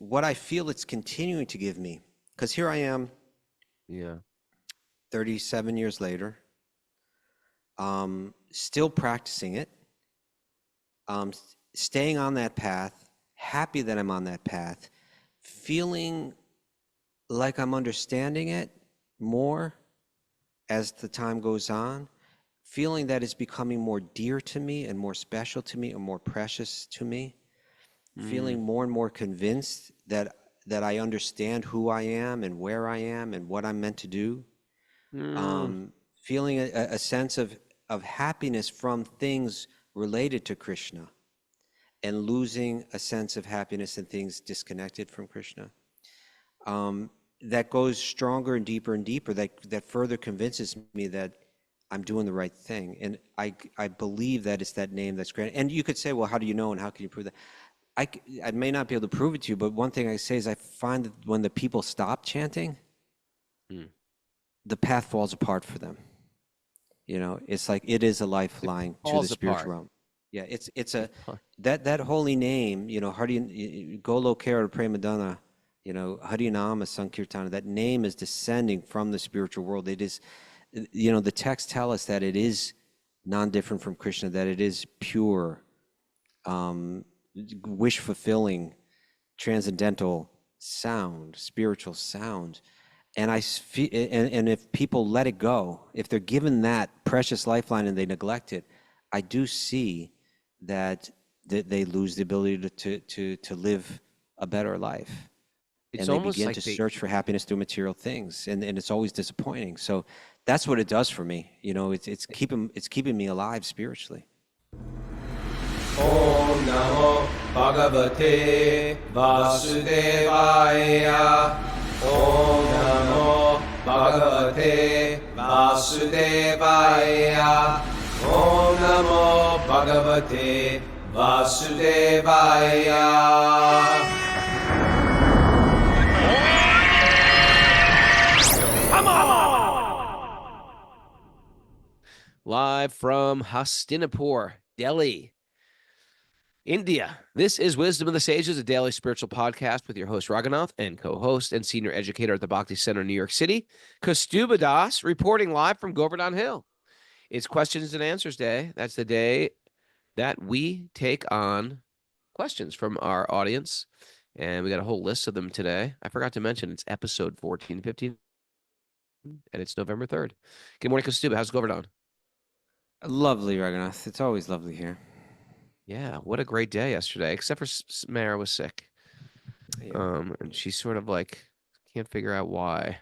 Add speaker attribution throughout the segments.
Speaker 1: what I feel it's continuing to give me, because here I am, 37 years later, still practicing it, staying on that path, happy that I'm on that path, feeling like I'm understanding it more as the time goes on, feeling that it's becoming more dear to me and more special to me and more precious to me, feeling more and more convinced that I understand who I am and where I am and what I'm meant to do. Feeling a sense of happiness from things related to Krishna and losing a sense of happiness in things disconnected from Krishna. That goes stronger and deeper, that further convinces me that I'm doing the right thing. And I believe that it's that name that's granted. And you could say, well, how do you know and how can you prove that? I may not be able to prove it to you, but one thing I say is I find that when the people stop chanting, the path falls apart for them. You know, it's like it is a lifeline to the spiritual realm. Yeah, it's a that holy name, you know, Golo Kara Premadana, you know, Harinama Sankirtana, that name is descending from the spiritual world. It is, you know, the texts tell us that it is non-different from Krishna, that it is pure, wish-fulfilling, transcendental sound, spiritual sound. And and if people let it go, if they're given that precious lifeline and they neglect it, I do see that they lose the ability to live a better life. And they begin to search for happiness through material things, and it's always disappointing. So that's what it does for me. You know, it's keeping me alive spiritually.
Speaker 2: Om Namo Bhagavate Vasudevaya. Om Namo Bhagavate Vasudevaya. Om Namo Bhagavate Vasudevaya.
Speaker 3: Live from Hastinapur, Delhi, India. This is Wisdom of the Sages, a daily spiritual podcast with your host, Raghunath, and co-host and senior educator at the Bhakti Center in New York City, Kaustubha Das, reporting live from Govardhan Hill. It's Questions and Answers Day. That's the day that we take on questions from our audience, and we got a whole list of them today. I forgot to mention it's episode 1415, and it's November 3rd. Good morning, Kaustubha. How's Govardhan?
Speaker 1: Lovely, Raghunath. It's always lovely here.
Speaker 3: Yeah, what a great day yesterday, except for Mara was sick.
Speaker 1: Yeah.
Speaker 3: And she sort of like can't figure out why.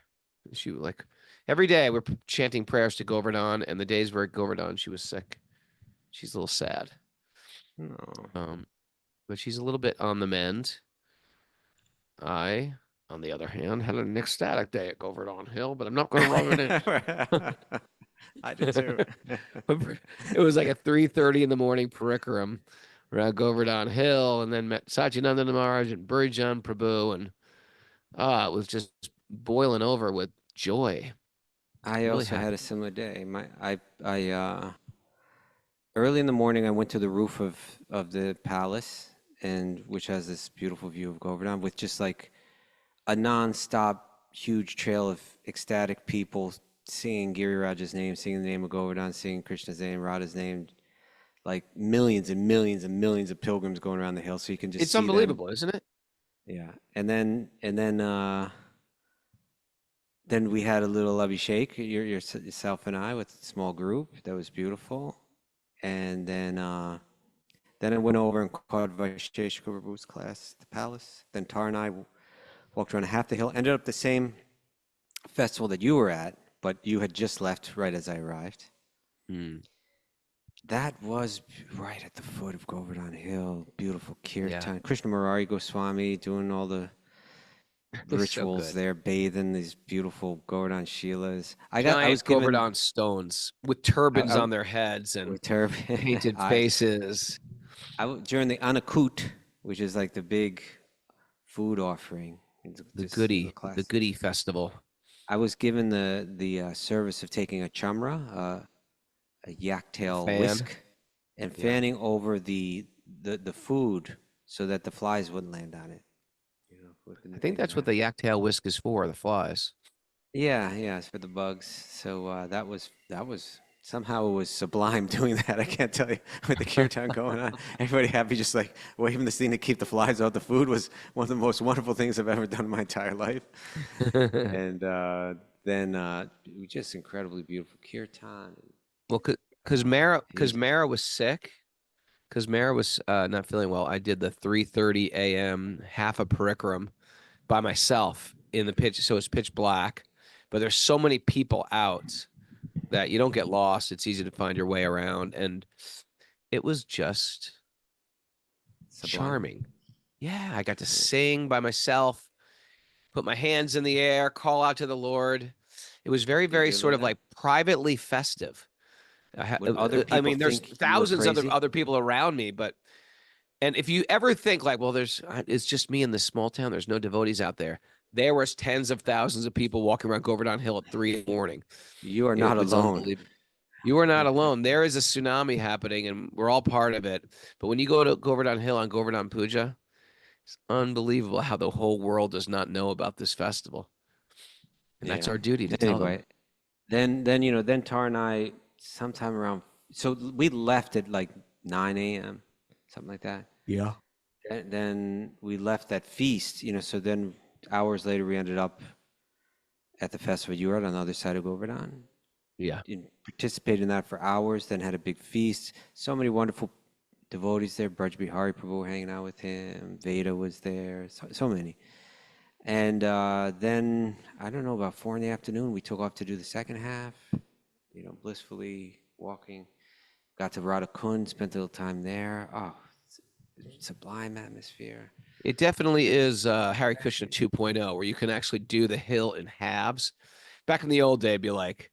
Speaker 3: She like every day we're chanting prayers to Govardhan, and the days we're at Govardhan, she was sick. She's a little sad.
Speaker 1: No.
Speaker 3: But she's a little bit on the mend. I, on the other hand, had an ecstatic day at Govardhan Hill, but I'm not going to rub it in.
Speaker 1: I did too.
Speaker 3: It was like a 3:30 in the morning parikaram around Govardhan Hill, and then met Satyananda Maharaj and Burijan Prabhu, and it was just boiling over with joy.
Speaker 1: I also had a similar day. Early in the morning, I went to the roof of the palace, and which has this beautiful view of Govardhan with just like a nonstop huge trail of ecstatic people singing Giriraj's name, singing the name of Govardhan, singing Krishna's name, Radha's name, like millions and millions and millions of pilgrims going around the hill. So you can just
Speaker 3: it's unbelievable, isn't it?
Speaker 1: Yeah. And then we had a little Abhishek, yourself and I, with a small group. That was beautiful. And then I went over and caught Vaisheshika Prabhu's class at the palace. Then Tara and I walked around half the hill, ended up the same festival that you were at, but you had just left right as I arrived. That was right at the foot of Govardhan Hill. Beautiful kirtan. Yeah. Krishna Murari Goswami doing all the rituals there, bathing these beautiful Govardhan Shilas.
Speaker 3: I was given Govardhan stones with turbans on their heads and painted faces.
Speaker 1: During the Annakut, which is like the big food offering.
Speaker 3: The goodie festival.
Speaker 1: I was given the service of taking a chamra, a yak tail whisk, and fanning over the food so that the flies wouldn't land on it. You know? whipping
Speaker 3: I
Speaker 1: the
Speaker 3: think
Speaker 1: thing
Speaker 3: that's what
Speaker 1: around.
Speaker 3: the yak tail whisk is for, the flies.
Speaker 1: Yeah, yeah, it's for the bugs. So that was somehow it was sublime doing that. I can't tell you with the kirtan going on. Everybody happy, just like waving this thing to keep the flies out. The food was one of the most wonderful things I've ever done in my entire life. And then just incredibly beautiful kirtan.
Speaker 3: Well,
Speaker 1: He was
Speaker 3: Mara was sick. Because Mara was not feeling well. I did the 3:30 a.m. half a parikram by myself in the pitch, so it's pitch black. But there's so many people out that you don't get lost. It's easy to find your way around, and it was just
Speaker 1: sublime.
Speaker 3: charming. Yeah, I got to sing by myself, put my hands in the air, call out to the Lord. It was very,
Speaker 1: You
Speaker 3: very
Speaker 1: do
Speaker 3: sort
Speaker 1: love
Speaker 3: of
Speaker 1: that.
Speaker 3: like privately festive.
Speaker 1: Would other
Speaker 3: I
Speaker 1: people
Speaker 3: mean, there's
Speaker 1: think you were
Speaker 3: thousands of
Speaker 1: crazy?
Speaker 3: other people around me, but and if you ever think like, well, it's just me in this small town. There's no devotees out there. There was tens of thousands of people walking around Govardhan Hill at 3 in the morning.
Speaker 1: You are
Speaker 3: It
Speaker 1: not
Speaker 3: was
Speaker 1: alone.
Speaker 3: unbelievable. You are not alone. There is a tsunami happening, and we're all part of it. But when you go to Govardhan Hill on Govardhan Puja, it's unbelievable how the whole world does not know about this festival, and that's
Speaker 1: Yeah.
Speaker 3: our duty to tell them.
Speaker 1: Anyway, then then Tar and I sometime around. So we left at like 9 a.m. something like that.
Speaker 3: Yeah.
Speaker 1: Then we left that feast. So then hours later we ended up at the festival. You were on the other side of Govardhan.
Speaker 3: Yeah.
Speaker 1: You participated in that for hours. Then had a big feast. So many wonderful devotees there. Braj Bihari Prabhu were hanging out with him. Veda was there. So many. And then I don't know, about 4 in the afternoon, we took off to do the second half. Blissfully walking. Got to Radha Kund, spent a little time there. Oh, sublime atmosphere.
Speaker 3: It definitely is Hare Krishna 2.0, where you can actually do the hill in halves. Back in the old day, it'd be like,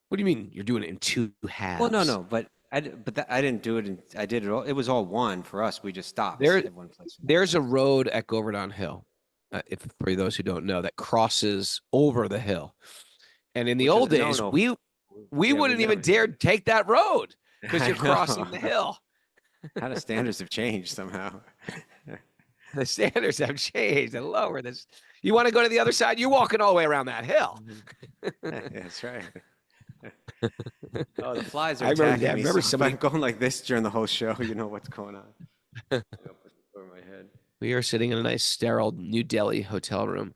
Speaker 3: what do you mean you're doing it in two
Speaker 1: Well, no,
Speaker 3: halves?
Speaker 1: no, but I didn't do it. I did it all. It was all one for us. We just stopped
Speaker 3: There,
Speaker 1: at one place.
Speaker 3: there's a road at Govardhan Hill, if for those who don't know, that crosses over the hill. And in the
Speaker 1: Which is
Speaker 3: old
Speaker 1: no,
Speaker 3: days,
Speaker 1: no.
Speaker 3: we
Speaker 1: Yeah, we
Speaker 3: wouldn't even
Speaker 1: never
Speaker 3: dare
Speaker 1: did.
Speaker 3: take that road because
Speaker 1: I
Speaker 3: you're crossing the
Speaker 1: know.
Speaker 3: hill.
Speaker 1: How the standards have changed somehow.
Speaker 3: The standards have changed and lower this. You want to go to the other side? You're walking all the way around that hill.
Speaker 1: Yeah, that's right. Oh, the flies are
Speaker 3: I remember,
Speaker 1: attacking
Speaker 3: I
Speaker 1: me.
Speaker 3: remember
Speaker 1: So if I'm
Speaker 3: somebody.
Speaker 1: going like this during the whole show, you know what's going on. I'll put it over my head.
Speaker 3: We are sitting in a nice sterile New Delhi hotel room.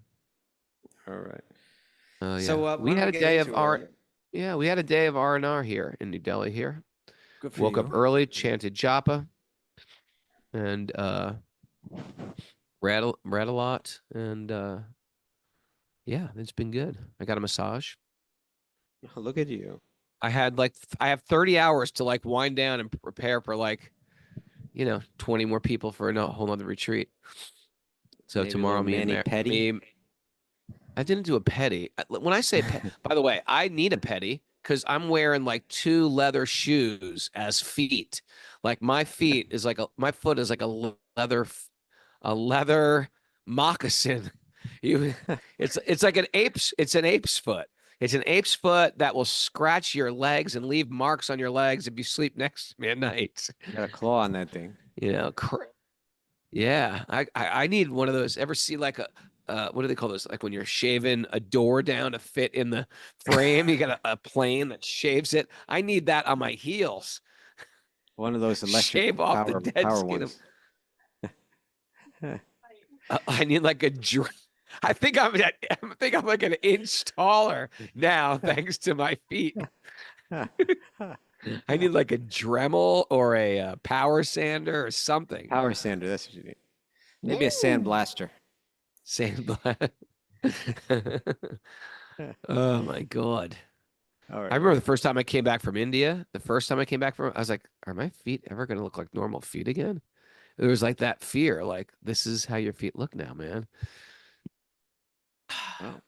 Speaker 1: All right.
Speaker 3: Oh yeah,
Speaker 1: So
Speaker 3: we
Speaker 1: why don't
Speaker 3: had
Speaker 1: we
Speaker 3: a
Speaker 1: get
Speaker 3: day of
Speaker 1: into it?
Speaker 3: R. Yeah, we had a day of R&R here in New Delhi. Here,
Speaker 1: Good for
Speaker 3: woke up
Speaker 1: you.
Speaker 3: early, chanted japa, and read a lot, and yeah, it's been good. I got a massage.
Speaker 1: Oh, look at you.
Speaker 3: I have 30 hours to like wind down and prepare for 20 more people for a whole nother retreat. So
Speaker 1: Maybe a
Speaker 3: tomorrow,
Speaker 1: little mani pedi.
Speaker 3: I didn't do a petty. When I say by the way, I need a petty because I'm wearing like two leather shoes as feet. Like my foot is like a leather moccasin. You, it's like it's an ape's foot. It's an ape's foot that will scratch your legs and leave marks on your legs if you sleep next to me at night.
Speaker 1: Got a claw on that thing.
Speaker 3: You know, yeah, I need one of those. Ever see like a what do they call those? Like when you're shaving a door down to fit in the frame, you got a plane that shaves it. I need that on my heels.
Speaker 1: One of those electric
Speaker 3: Shave off the dead
Speaker 1: power
Speaker 3: skin of.
Speaker 1: ones.
Speaker 3: I need like I think I'm like an inch taller now, thanks to my feet. I need like a Dremel or a power sander or something.
Speaker 1: Power sander, that's what you need. Maybe a sandblaster.
Speaker 3: Sandblast. Oh my God.
Speaker 1: All right.
Speaker 3: I remember the first time I came back from India, I was like, are my feet ever going to look like normal feet again? There was like that fear, like, this is how your feet look now, man.
Speaker 1: Wow.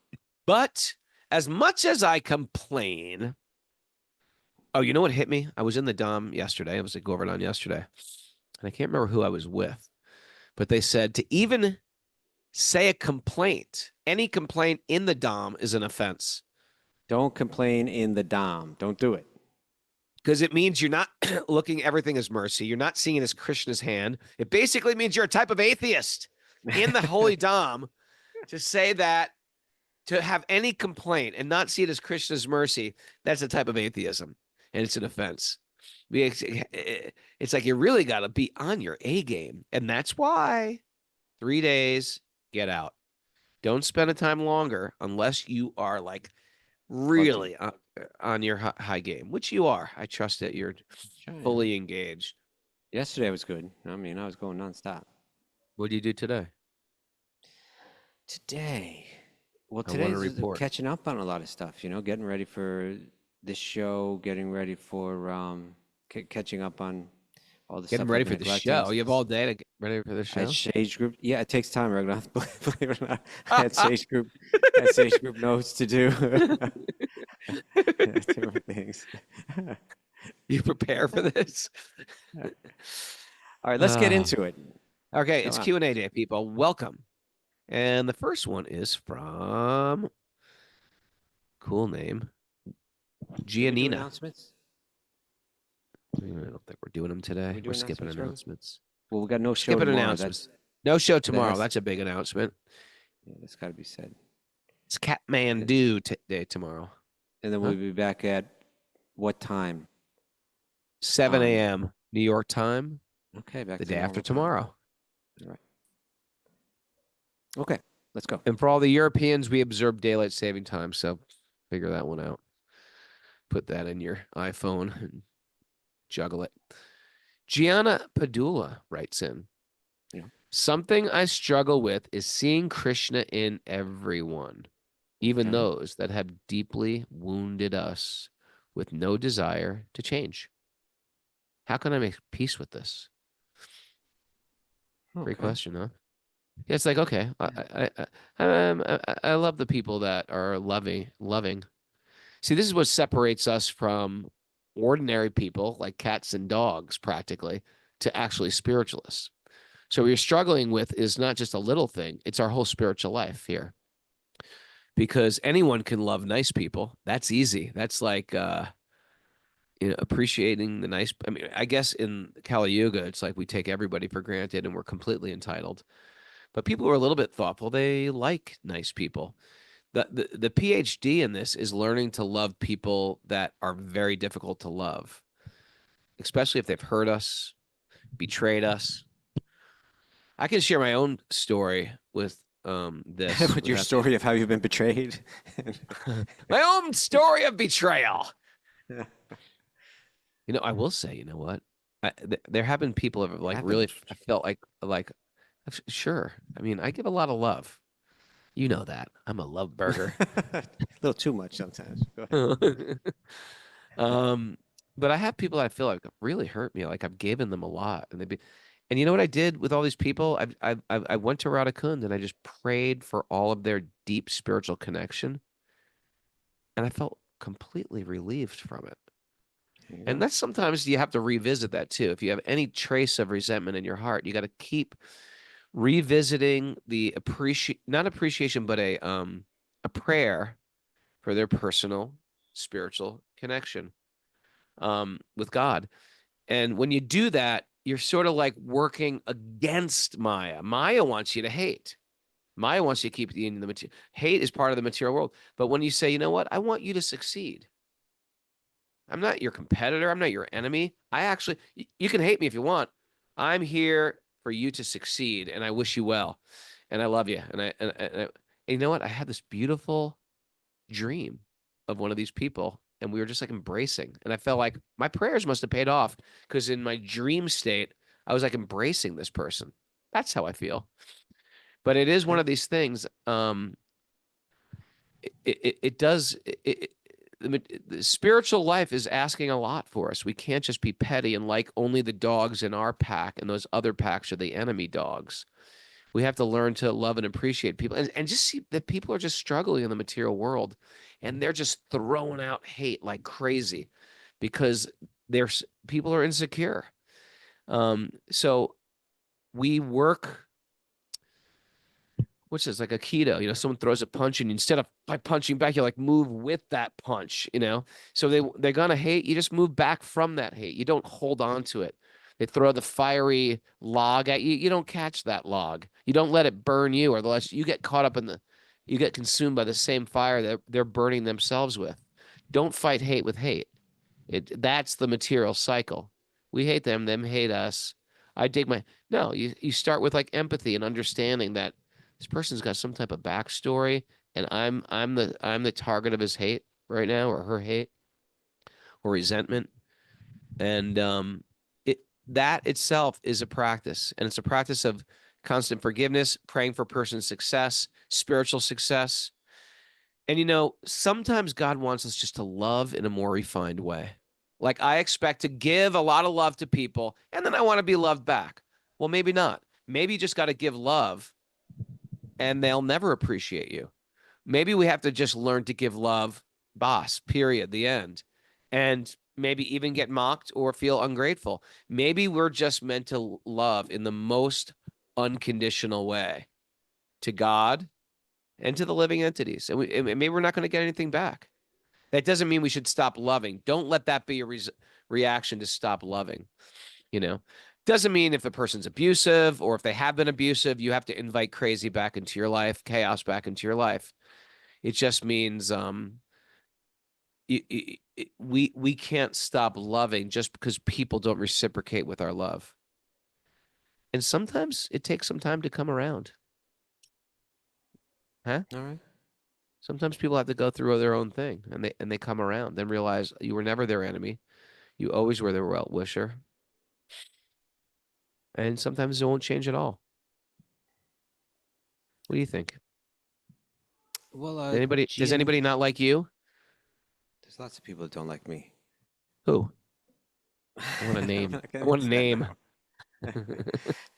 Speaker 3: But as much as I complain, oh, you know what hit me? I was in the Dom yesterday. I was at Govardhan yesterday, and I can't remember who I was with, but they said to even say a complaint, any complaint in the Dom is an offense.
Speaker 1: Don't complain in the Dom. Don't do it.
Speaker 3: Because it means you're not looking everything as mercy. You're not seeing it as Krishna's hand. It basically means you're a type of atheist in the holy Dom. To say that, to have any complaint and not see it as Krishna's mercy, that's a type of atheism, and it's an offense. It's like you really got to be on your A game, and that's why 3 days, get out. Don't spend a time longer unless you are like really on your high game, which you are. I trust that you're fully engaged.
Speaker 1: Yesterday was good. I mean, I was going nonstop.
Speaker 3: What do you do today?
Speaker 1: Today, well,
Speaker 3: I want to
Speaker 1: today's
Speaker 3: report.
Speaker 1: catching up on a lot of stuff. Getting ready for this show, getting ready for catching up on all the
Speaker 3: Getting
Speaker 1: stuff
Speaker 3: ready
Speaker 1: I've
Speaker 3: for
Speaker 1: been
Speaker 3: the
Speaker 1: neglecting.
Speaker 3: show. You have all day to get ready for the
Speaker 1: I
Speaker 3: show.
Speaker 1: had Sage Group. Yeah, it takes time, Raghunath. Believe it or not, I had Sage Group. I had Sage Group notes to do. Different things.
Speaker 3: You prepare for this?
Speaker 1: All right, let's get
Speaker 3: Ah.
Speaker 1: into it.
Speaker 3: Okay,
Speaker 1: Come
Speaker 3: it's
Speaker 1: on.
Speaker 3: Q&A day, people. Welcome. And the first one is from, cool name,
Speaker 1: Did we do
Speaker 3: Giannina.
Speaker 1: announcements?
Speaker 3: I don't think we're doing them today.
Speaker 1: We do
Speaker 3: We're skipping
Speaker 1: announcements, Raghu?
Speaker 3: announcements.
Speaker 1: Well, we got no show
Speaker 3: Skipping
Speaker 1: tomorrow.
Speaker 3: announcements. No show
Speaker 1: that
Speaker 3: tomorrow.
Speaker 1: has-
Speaker 3: That's a big announcement.
Speaker 1: Yeah, that's got to be said.
Speaker 3: It's Kathmandu day tomorrow.
Speaker 1: And then we'll be back at what time?
Speaker 3: 7 a.m. New York time.
Speaker 1: Okay, back
Speaker 3: the
Speaker 1: to
Speaker 3: day after
Speaker 1: normal time.
Speaker 3: tomorrow.
Speaker 1: All right. Okay, let's go.
Speaker 3: And for all the Europeans, we observe daylight saving time. So figure that one out. Put that in your iPhone and juggle it. Gianna Padula writes in.
Speaker 1: Yeah.
Speaker 3: Something I struggle with is seeing Krishna in everyone, even
Speaker 1: Okay.
Speaker 3: those that have deeply wounded us with no desire to change. How can I make peace with this? Great question, huh? Yeah, it's like, okay, I love the people that are loving. See, this is what separates us from ordinary people like cats and dogs, practically, to actually spiritualists. So what you're struggling with is not just a little thing, it's our whole spiritual life here. Because anyone can love nice people. That's easy. That's like appreciating the nice. I mean, I guess in Kali Yuga, it's like we take everybody for granted and we're completely entitled. But people who are a little bit thoughtful, they like nice people. The PhD in this is learning to love people that are very difficult to love, especially if they've hurt us, betrayed us. I can share my own story with this.
Speaker 1: With your story of how you've been betrayed.
Speaker 3: My own story of betrayal. I will say, you know what? There have been people who have like really, I felt like, sure. I mean, I give a lot of love. You know that. I'm a love burger.
Speaker 1: A little too much sometimes.
Speaker 3: But I have people that I feel like really hurt me. Like I've given them a lot, and you know what I did with all these people? I went to Radhakund and I just prayed for all of their deep spiritual connection, and I felt completely relieved from it. And that's sometimes you have to revisit that too. If you have any trace of resentment in your heart, you got to keep revisiting the not appreciation, but a prayer for their personal spiritual connection with God. And when you do that, you're sort of like working against Maya. Maya wants you to hate. Maya wants you to keep in the material. Hate is part of the material world. But when you say, you know what, I want you to succeed. I'm not your competitor. I'm not your enemy. You can hate me if you want. I'm here for you to succeed, and I wish you well, and I love you. And you know what? I had this beautiful dream of one of these people, and we were just like embracing. And I felt like my prayers must have paid off because in my dream state, I was like embracing this person. That's how I feel. But it is one of these things. The spiritual life is asking a lot for us. We can't just be petty and like only the dogs in our pack, and those other packs are the enemy dogs. We have to learn to love and appreciate people, and just see that people are just struggling in the material world, and they're just throwing out hate like crazy because people are insecure. So we work. What's this, like Aikido? Someone throws a punch and instead of by punching back, you like move with that punch, So they're gonna hate, you just move back from that hate. You don't hold on to it. They throw the fiery log at you. You don't catch that log. You don't let it burn you, or unless you get caught up in you get consumed by the same fire that they're burning themselves with. Don't fight hate with hate. That's the material cycle. We hate them, them hate us. I dig my no, you start with like empathy and understanding that this person's got some type of backstory, and I'm the target of his hate right now, or her hate or resentment. And that itself is a practice, and it's a practice of constant forgiveness, praying for person's success, spiritual success. And sometimes God wants us just to love in a more refined way. Like, I expect to give a lot of love to people, and then I want to be loved back. Well, maybe not. Maybe you just got to give love, and they'll never appreciate you. Maybe we have to just learn to give love, boss, period, the end. And maybe even get mocked or feel ungrateful. Maybe we're just meant to love in the most unconditional way to God and to the living entities. And maybe we're not going to get anything back. That doesn't mean we should stop loving. Don't let that be a reaction to stop loving. Doesn't mean if the person's abusive or if they have been abusive, you have to invite crazy back into your life, chaos back into your life. It just means we can't stop loving just because people don't reciprocate with our love. And sometimes it takes some time to come around. Huh?
Speaker 1: All right.
Speaker 3: Sometimes people have to go through their own thing, and they come around, then realize you were never their enemy. You always were their well wisher. And sometimes it won't change at all. What do you think?
Speaker 1: Well,
Speaker 3: Does anybody not like you?
Speaker 1: There's lots of people that don't like me.
Speaker 3: Who? I want a
Speaker 1: I'm
Speaker 3: name.
Speaker 1: not
Speaker 3: I
Speaker 1: gonna
Speaker 3: want a
Speaker 1: answer that
Speaker 3: name.
Speaker 1: now.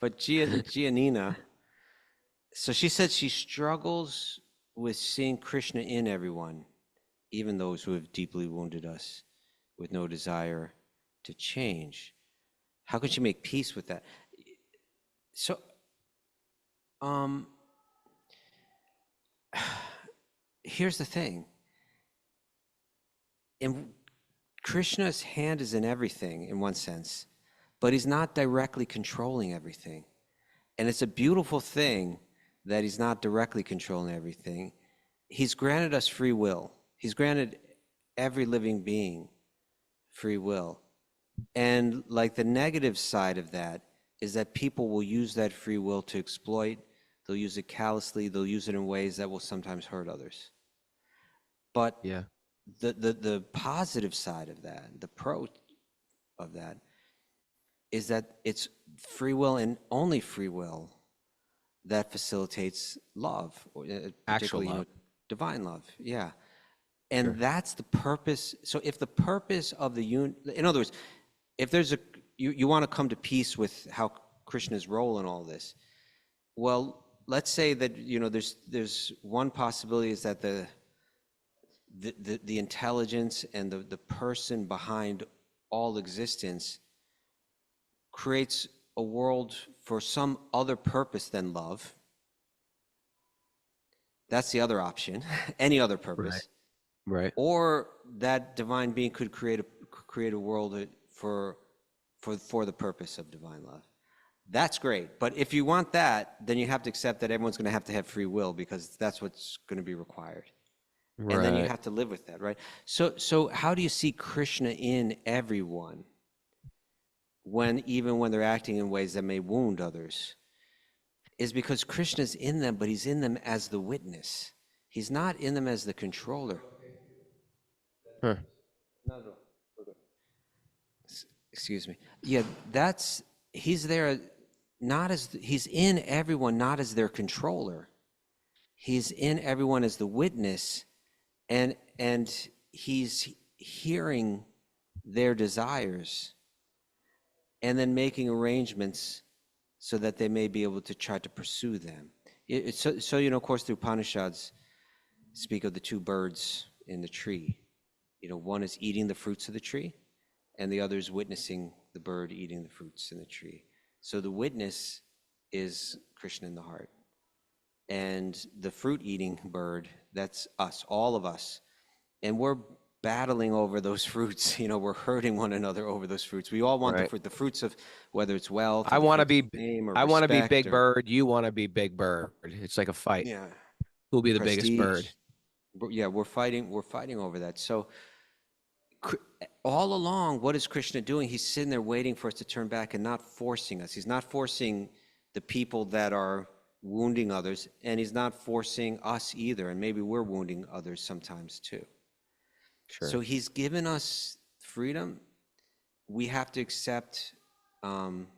Speaker 1: But Giannina, so she said she struggles with seeing Krishna in everyone, even those who have deeply wounded us, with no desire to change. How can she make peace with that? So, here's the thing. Krishna's hand is in everything in one sense, but he's not directly controlling everything. And it's a beautiful thing that he's not directly controlling everything. He's granted us free will. He's granted every living being free will. And like the negative side of that is that people will use that free will to exploit. They'll use it callously. They'll use it in ways that will sometimes hurt others. But
Speaker 3: Yeah.
Speaker 1: the positive side of that, the pro of that, is that it's free will and only free will that facilitates love,
Speaker 3: Actual
Speaker 1: particularly
Speaker 3: love.
Speaker 1: divine love. Yeah. And
Speaker 3: Sure.
Speaker 1: that's the purpose. So if the purpose of in other words, if there's you want to come to peace with how Krishna's role in all this, well, let's say that there's one possibility is that the intelligence and the person behind all existence creates a world for some other purpose than love. That's the other option. Any other purpose.
Speaker 3: Right.
Speaker 1: Or that divine being could create a world for the purpose of divine love. That's great. But if you want that, then you have to accept that everyone's going to have free will, because that's what's going to be required.
Speaker 3: Right.
Speaker 1: And then you have to live with that, right? So how do you see Krishna in everyone even when they're acting in ways that may wound others? Is because Krishna's in them, but he's in them as the witness. He's not in them as the controller.
Speaker 3: Huh.
Speaker 1: Excuse me. Yeah, he's there he's in everyone, not as their controller. He's in everyone as the witness, and he's hearing their desires and then making arrangements so that they may be able to try to pursue them. Of course, the Upanishads speak of the two birds in the tree. One is eating the fruits of the tree, and the other is witnessing the bird eating the fruits in the tree. So the witness is Krishna in the heart. And the fruit-eating bird, that's us, all of us. And we're battling over those fruits. We're hurting one another over those fruits. We all want
Speaker 3: Right.
Speaker 1: the fruits of whether it's wealth or
Speaker 3: I
Speaker 1: the
Speaker 3: want to
Speaker 1: fruits
Speaker 3: be
Speaker 1: of fame or
Speaker 3: I want to be
Speaker 1: respect
Speaker 3: Big
Speaker 1: or
Speaker 3: Bird. You want to be Big Bird. It's like a fight.
Speaker 1: yeah,
Speaker 3: Who'll be the biggest
Speaker 1: prestige.
Speaker 3: bird?
Speaker 1: Yeah, we're fighting over that. So all along, what is Krishna doing? He's sitting there waiting for us to turn back and not forcing us. He's not forcing the people that are wounding others, and he's not forcing us either. And maybe we're wounding others sometimes too. So
Speaker 3: Sure.
Speaker 1: he's given us freedom. We have to accept. Um,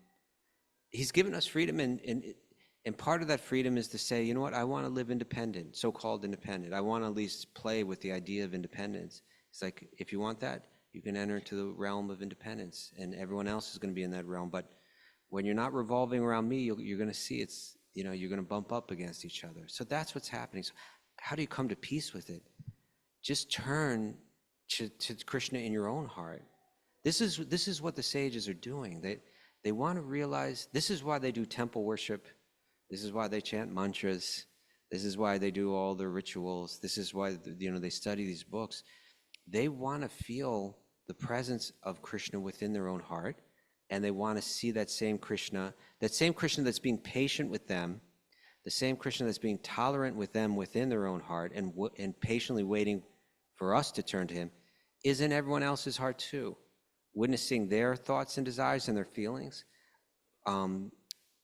Speaker 1: he's given us freedom, and part of that freedom is to say, you know what, I want to live independent, so-called independent. I want to at least play with the idea of independence. It's like, if you want that, you can enter into the realm of independence, and everyone else is going to be in that realm. But when you're not revolving around me, you're going to see you're going to bump up against each other. So that's what's happening. So how do you come to peace with it? Just turn to Krishna in your own heart. This is what the sages are doing. They want to realize, this is why they do temple worship. This is why they chant mantras. This is why they do all their rituals. This is why they study these books. They want to feel the presence of Krishna within their own heart, and they want to see that same Krishna that's being patient with them, the same Krishna that's being tolerant with them within their own heart, and patiently waiting for us to turn to him, is in everyone else's heart too, witnessing their thoughts and desires and their feelings,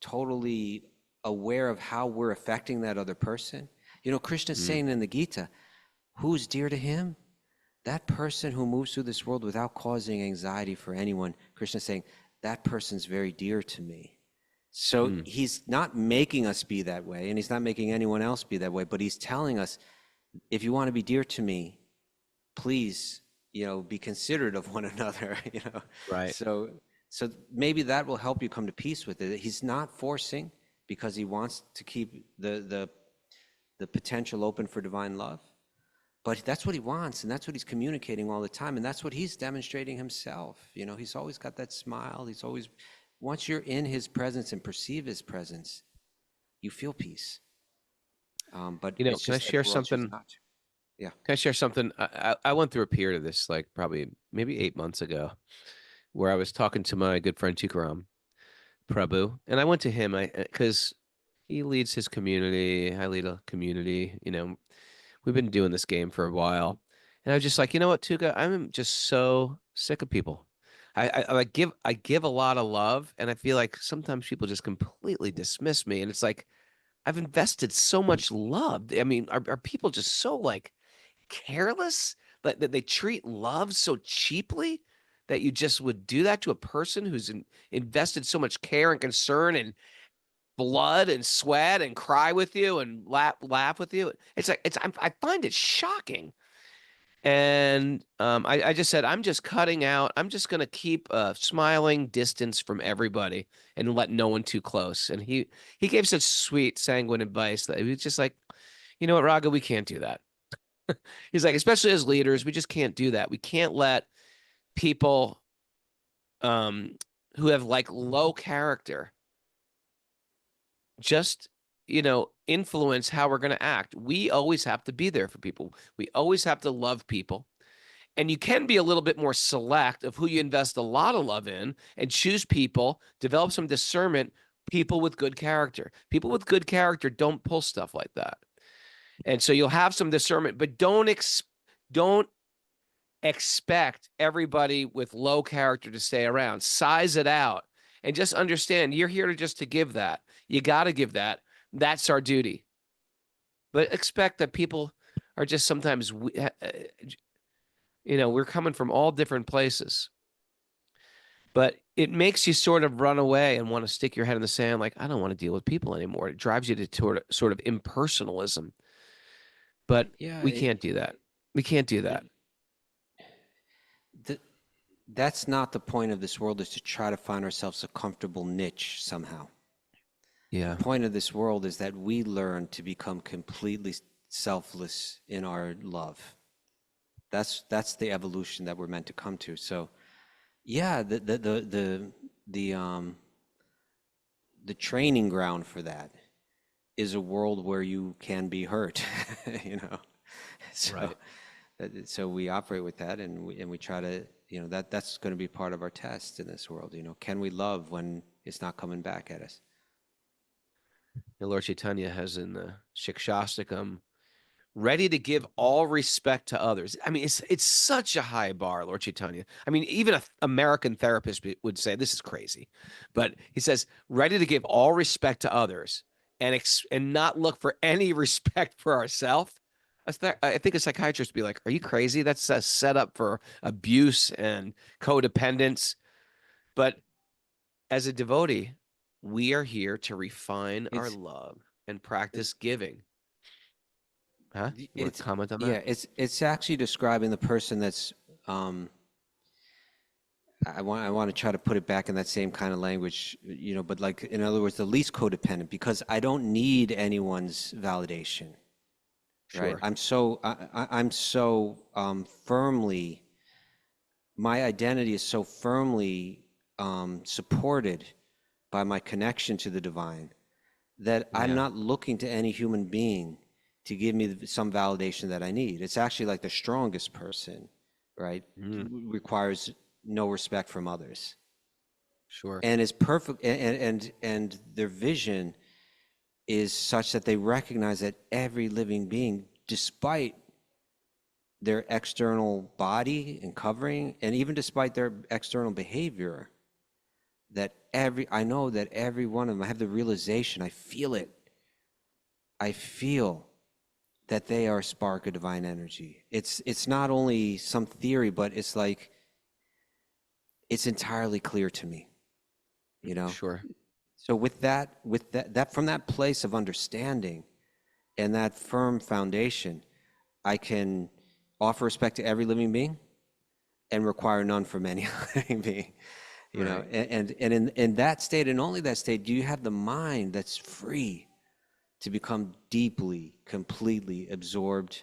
Speaker 1: totally aware of how we're affecting that other person. Krishna's saying in the Gita, who's dear to him? That person who moves through this world without causing anxiety for anyone, Krishna's saying, that person's very dear to me. So he's not making us be that way, and he's not making anyone else be that way, but he's telling us, if you want to be dear to me, please, be considerate of one another,
Speaker 3: Right.
Speaker 1: So maybe that will help you come to peace with it. He's not forcing, because he wants to keep the potential open for divine love. But that's what he wants, and that's what he's communicating all the time, and that's what he's demonstrating himself. He's always got that smile. He's always, once you're in his presence and perceive his presence, you feel peace. But it's
Speaker 3: Can I
Speaker 1: just that
Speaker 3: share
Speaker 1: we're all choosing
Speaker 3: something?
Speaker 1: not to. Yeah.
Speaker 3: Can I share something? I went through a period of this, like probably maybe 8 months ago, where I was talking to my good friend Tukaram Prabhu, and I went to him, because he leads his community. I lead a community. We've been doing this game for a while, and I was just like, you know what, Tuka, I'm just so sick of people. I give a lot of love, and I feel like sometimes people just completely dismiss me, and it's like I've invested so much love. I mean, are people just so like careless that they treat love so cheaply that you just would do that to a person who's invested so much care and concern and blood and sweat and cry with you and laugh with you? It's like I find it shocking. And I just said, I'm just cutting out. I'm just going to keep a smiling distance from everybody and let no one too close. And he gave such sweet, sanguine advice that he was just like, you know what, Raga, we can't do that. He's like, especially as leaders, we just can't do that. We can't let people um, who have like low character just, influence how we're going to act. We always have to be there for people. We always have to love people. And you can be a little bit more select of who you invest a lot of love in and choose people, develop some discernment, people with good character. People with good character don't pull stuff like that. And so you'll have some discernment, but don't expect everybody with low character to stay around. Size it out and just understand you're here to give that. You got to give that. That's our duty. But expect that people are just sometimes, we're coming from all different places. But it makes you sort of run away and want to stick your head in the sand like, I don't want to deal with people anymore. It drives you to sort of impersonalism. But
Speaker 1: Yeah.
Speaker 3: we can't do that. We can't do that.
Speaker 1: That's not the point of this world, is to try to find ourselves a comfortable niche somehow.
Speaker 3: Yeah.
Speaker 1: The point of this world is that we learn to become completely selfless in our love. That's the evolution that we're meant to come to. So, yeah, the training ground for that is a world where you can be hurt, So
Speaker 3: Right.
Speaker 1: So we operate with that, and we try to, that's going to be part of our test in this world. Can we love when it's not coming back at us?
Speaker 3: The Lord Chaitanya has in the Shikshastakam, ready to give all respect to others. I mean, it's such a high bar, Lord Chaitanya. I mean, even an American therapist would say this is crazy, but he says ready to give all respect to others and not look for any respect for ourselves. I think a psychiatrist would be like, "Are you crazy? That's a setup for abuse and codependence." But as a devotee, we are here to refine our
Speaker 1: It's
Speaker 3: love and practice giving. Huh? You want to
Speaker 1: it's
Speaker 3: comment on that?
Speaker 1: yeah, it's actually describing the person that's um, I want to try to put it back in that same kind of language, but like in other words, the least codependent, because I don't need anyone's validation, right?
Speaker 3: Sure.
Speaker 1: I'm so firmly, my identity is so firmly supported by my connection to the divine that I'm
Speaker 3: Yeah.
Speaker 1: not looking to any human being to give me some validation that I need. It's actually like the strongest person, right?
Speaker 3: Mm,
Speaker 1: Requires no respect from others,
Speaker 3: sure.
Speaker 1: and is perfect, and their vision is such that they recognize that every living being, despite their external body and covering, and even despite their external behavior, I know that every one of them, I have the realization, I feel it. I feel that they are a spark of divine energy. It's not only some theory, but it's like it's entirely clear to me, you know.
Speaker 3: Sure.
Speaker 1: So that from that place of understanding and that firm foundation, I can offer respect to every living being and require none from any living being.
Speaker 3: Right.
Speaker 1: And in that state, and only that state, do you have the mind that's free to become deeply, completely absorbed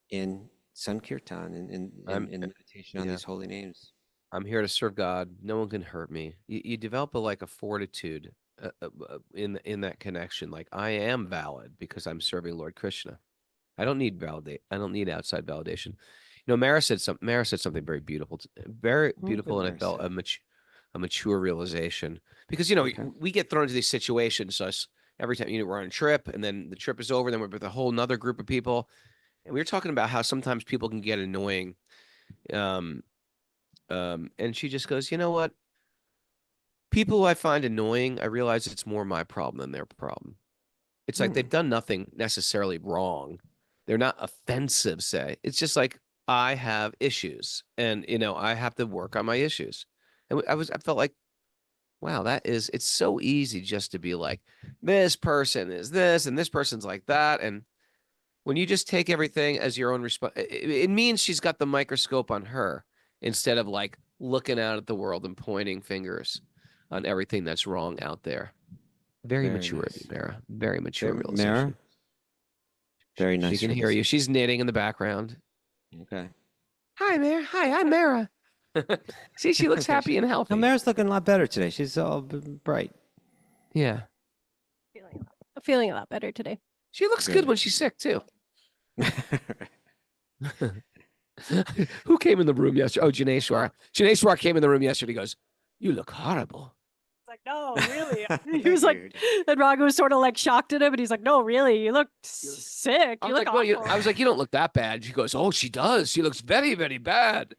Speaker 1: in Sankirtan and
Speaker 3: I'm
Speaker 1: in meditation on
Speaker 3: yeah.
Speaker 1: these holy names.
Speaker 3: I'm here to serve God. No one can hurt me. You develop a fortitude in that connection. Like I am valid because I'm serving Lord Krishna. I don't need validate. I don't need outside validation. Mara said something very
Speaker 1: What did
Speaker 3: beautiful, and I
Speaker 1: Mary
Speaker 3: felt
Speaker 1: say?
Speaker 3: a mature realization because
Speaker 1: Okay.
Speaker 3: we get thrown into these situations. Us every time we're on a trip, and then the trip is over, and then we're with a whole nother group of people, and we were talking about how sometimes people can get annoying. Um, and she just goes, you know what? People who I find annoying, I realize it's more my problem than their problem. It's like
Speaker 1: Hmm.
Speaker 3: they've done nothing necessarily wrong. They're not offensive, say. It's just like I have issues and I have to work on my issues. And I felt like, wow, it's so easy just to be like, this person is this and this person's like that. And when you just take everything as your own response, it means she's got the microscope on her instead of like looking out at the world and pointing fingers on everything that's wrong out there. Very
Speaker 1: Very
Speaker 3: mature of you,
Speaker 1: nice.
Speaker 3: Mara. Very mature
Speaker 1: Very, Mara,
Speaker 3: realization.
Speaker 1: very
Speaker 3: She
Speaker 1: nice
Speaker 3: can
Speaker 1: for
Speaker 3: hear
Speaker 1: this.
Speaker 3: you. She's knitting in the background.
Speaker 1: Okay.
Speaker 3: Hi, Mara. Hi, I'm Mara. See, she looks happy and
Speaker 1: Now,
Speaker 3: healthy.
Speaker 1: Mara's looking a lot better today. She's all bright.
Speaker 3: Yeah.
Speaker 4: Feeling a lot better today.
Speaker 3: She looks good
Speaker 1: Good.
Speaker 3: when she's sick, too. Who came in the room yesterday? Oh, Janeshwar. Janeshwar came in the room yesterday. He goes, you look horrible.
Speaker 4: It's like, no, really. He was like, and Raga was sort of like shocked at him, and he's like, no, really, you look sick.
Speaker 3: I
Speaker 4: You
Speaker 3: was
Speaker 4: look
Speaker 3: like, no,
Speaker 4: awful.
Speaker 3: I was like, you don't look that bad. She goes, oh, she does. She looks very, very bad.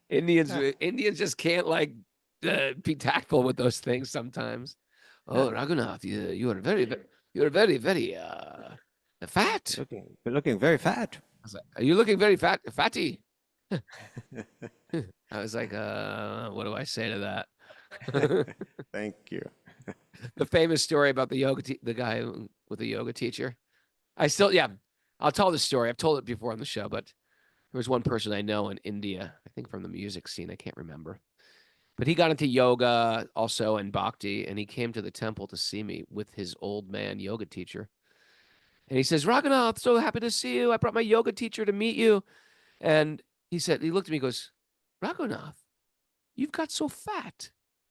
Speaker 3: Indians just can't be tactful with those things sometimes. Oh, Raghunath, you are very, very fat.
Speaker 1: You're looking very fat.
Speaker 3: I was like, are you looking very fatty? I was like, what do I say to that?
Speaker 1: Thank you.
Speaker 3: The famous story about the guy with the yoga teacher. Yeah, I'll tell the story. I've told it before on the show, but there was one person I know in India, I think from the music scene. I can't remember. But he got into yoga also and bhakti, and he came to the temple to see me with his old man yoga teacher. And he says, Raghunath, so happy to see you. I brought my yoga teacher to meet you. And he looked at me and goes, Raghunath, you've got so fat.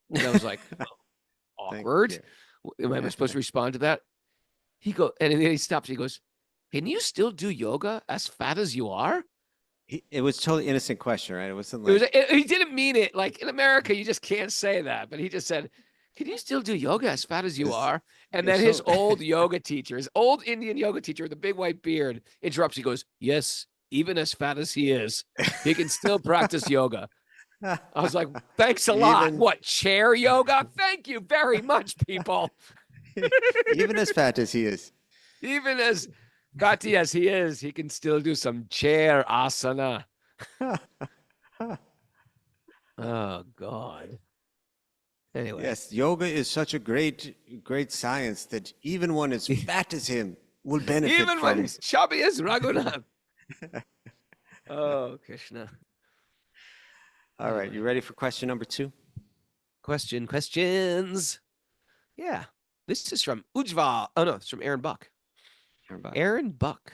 Speaker 3: And I was like,
Speaker 1: Thank
Speaker 3: awkward.
Speaker 1: you.
Speaker 3: Am I supposed to respond to that? And then he stops. He goes, can you still do yoga as fat as you are?
Speaker 1: It was totally innocent question, right? It wasn't
Speaker 3: It was,
Speaker 1: like,
Speaker 3: he didn't mean it. Like in America, you just can't say that. But he just said, can you still do yoga as fat as you
Speaker 1: it's,
Speaker 3: are? And
Speaker 1: it's
Speaker 3: then his
Speaker 1: so.
Speaker 3: old yoga teacher, his old Indian yoga teacher with the big white beard interrupts. He goes, yes, even as fat as he is, he can still practice yoga. I was like, thanks a lot.
Speaker 1: Even
Speaker 3: What, chair yoga? Thank you very much, people.
Speaker 1: even as fat as he is.
Speaker 3: Even as fatty as he is, he can still do some chair asana. Oh, God. Anyway.
Speaker 1: Yes, yoga is such a great science that even one as fat as him will benefit
Speaker 3: Even when
Speaker 1: from.
Speaker 3: he's chubby as Raghunath. Oh, Krishna.
Speaker 1: All right, you ready for question number 2?
Speaker 3: Questions. Yeah. This is from Ujval. Oh, no, it's from Aaron Buck. Aaron Buck.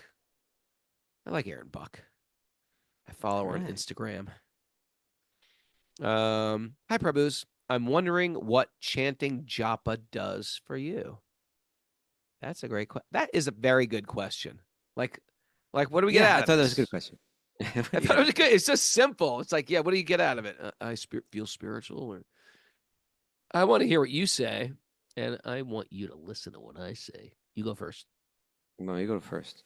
Speaker 3: I like Aaron Buck. I follow her on Instagram. Hi, Prabhus. I'm wondering what chanting japa does for you. That's a great question. That is a very good question. Like what do we get out of it?
Speaker 1: I thought that was a good question.
Speaker 3: I thought it was good. It's just simple. It's like, yeah, what do you get out of it? I feel spiritual. Or I want to hear what you say, and I want you to listen to what I say. You go first.
Speaker 1: No, you go first.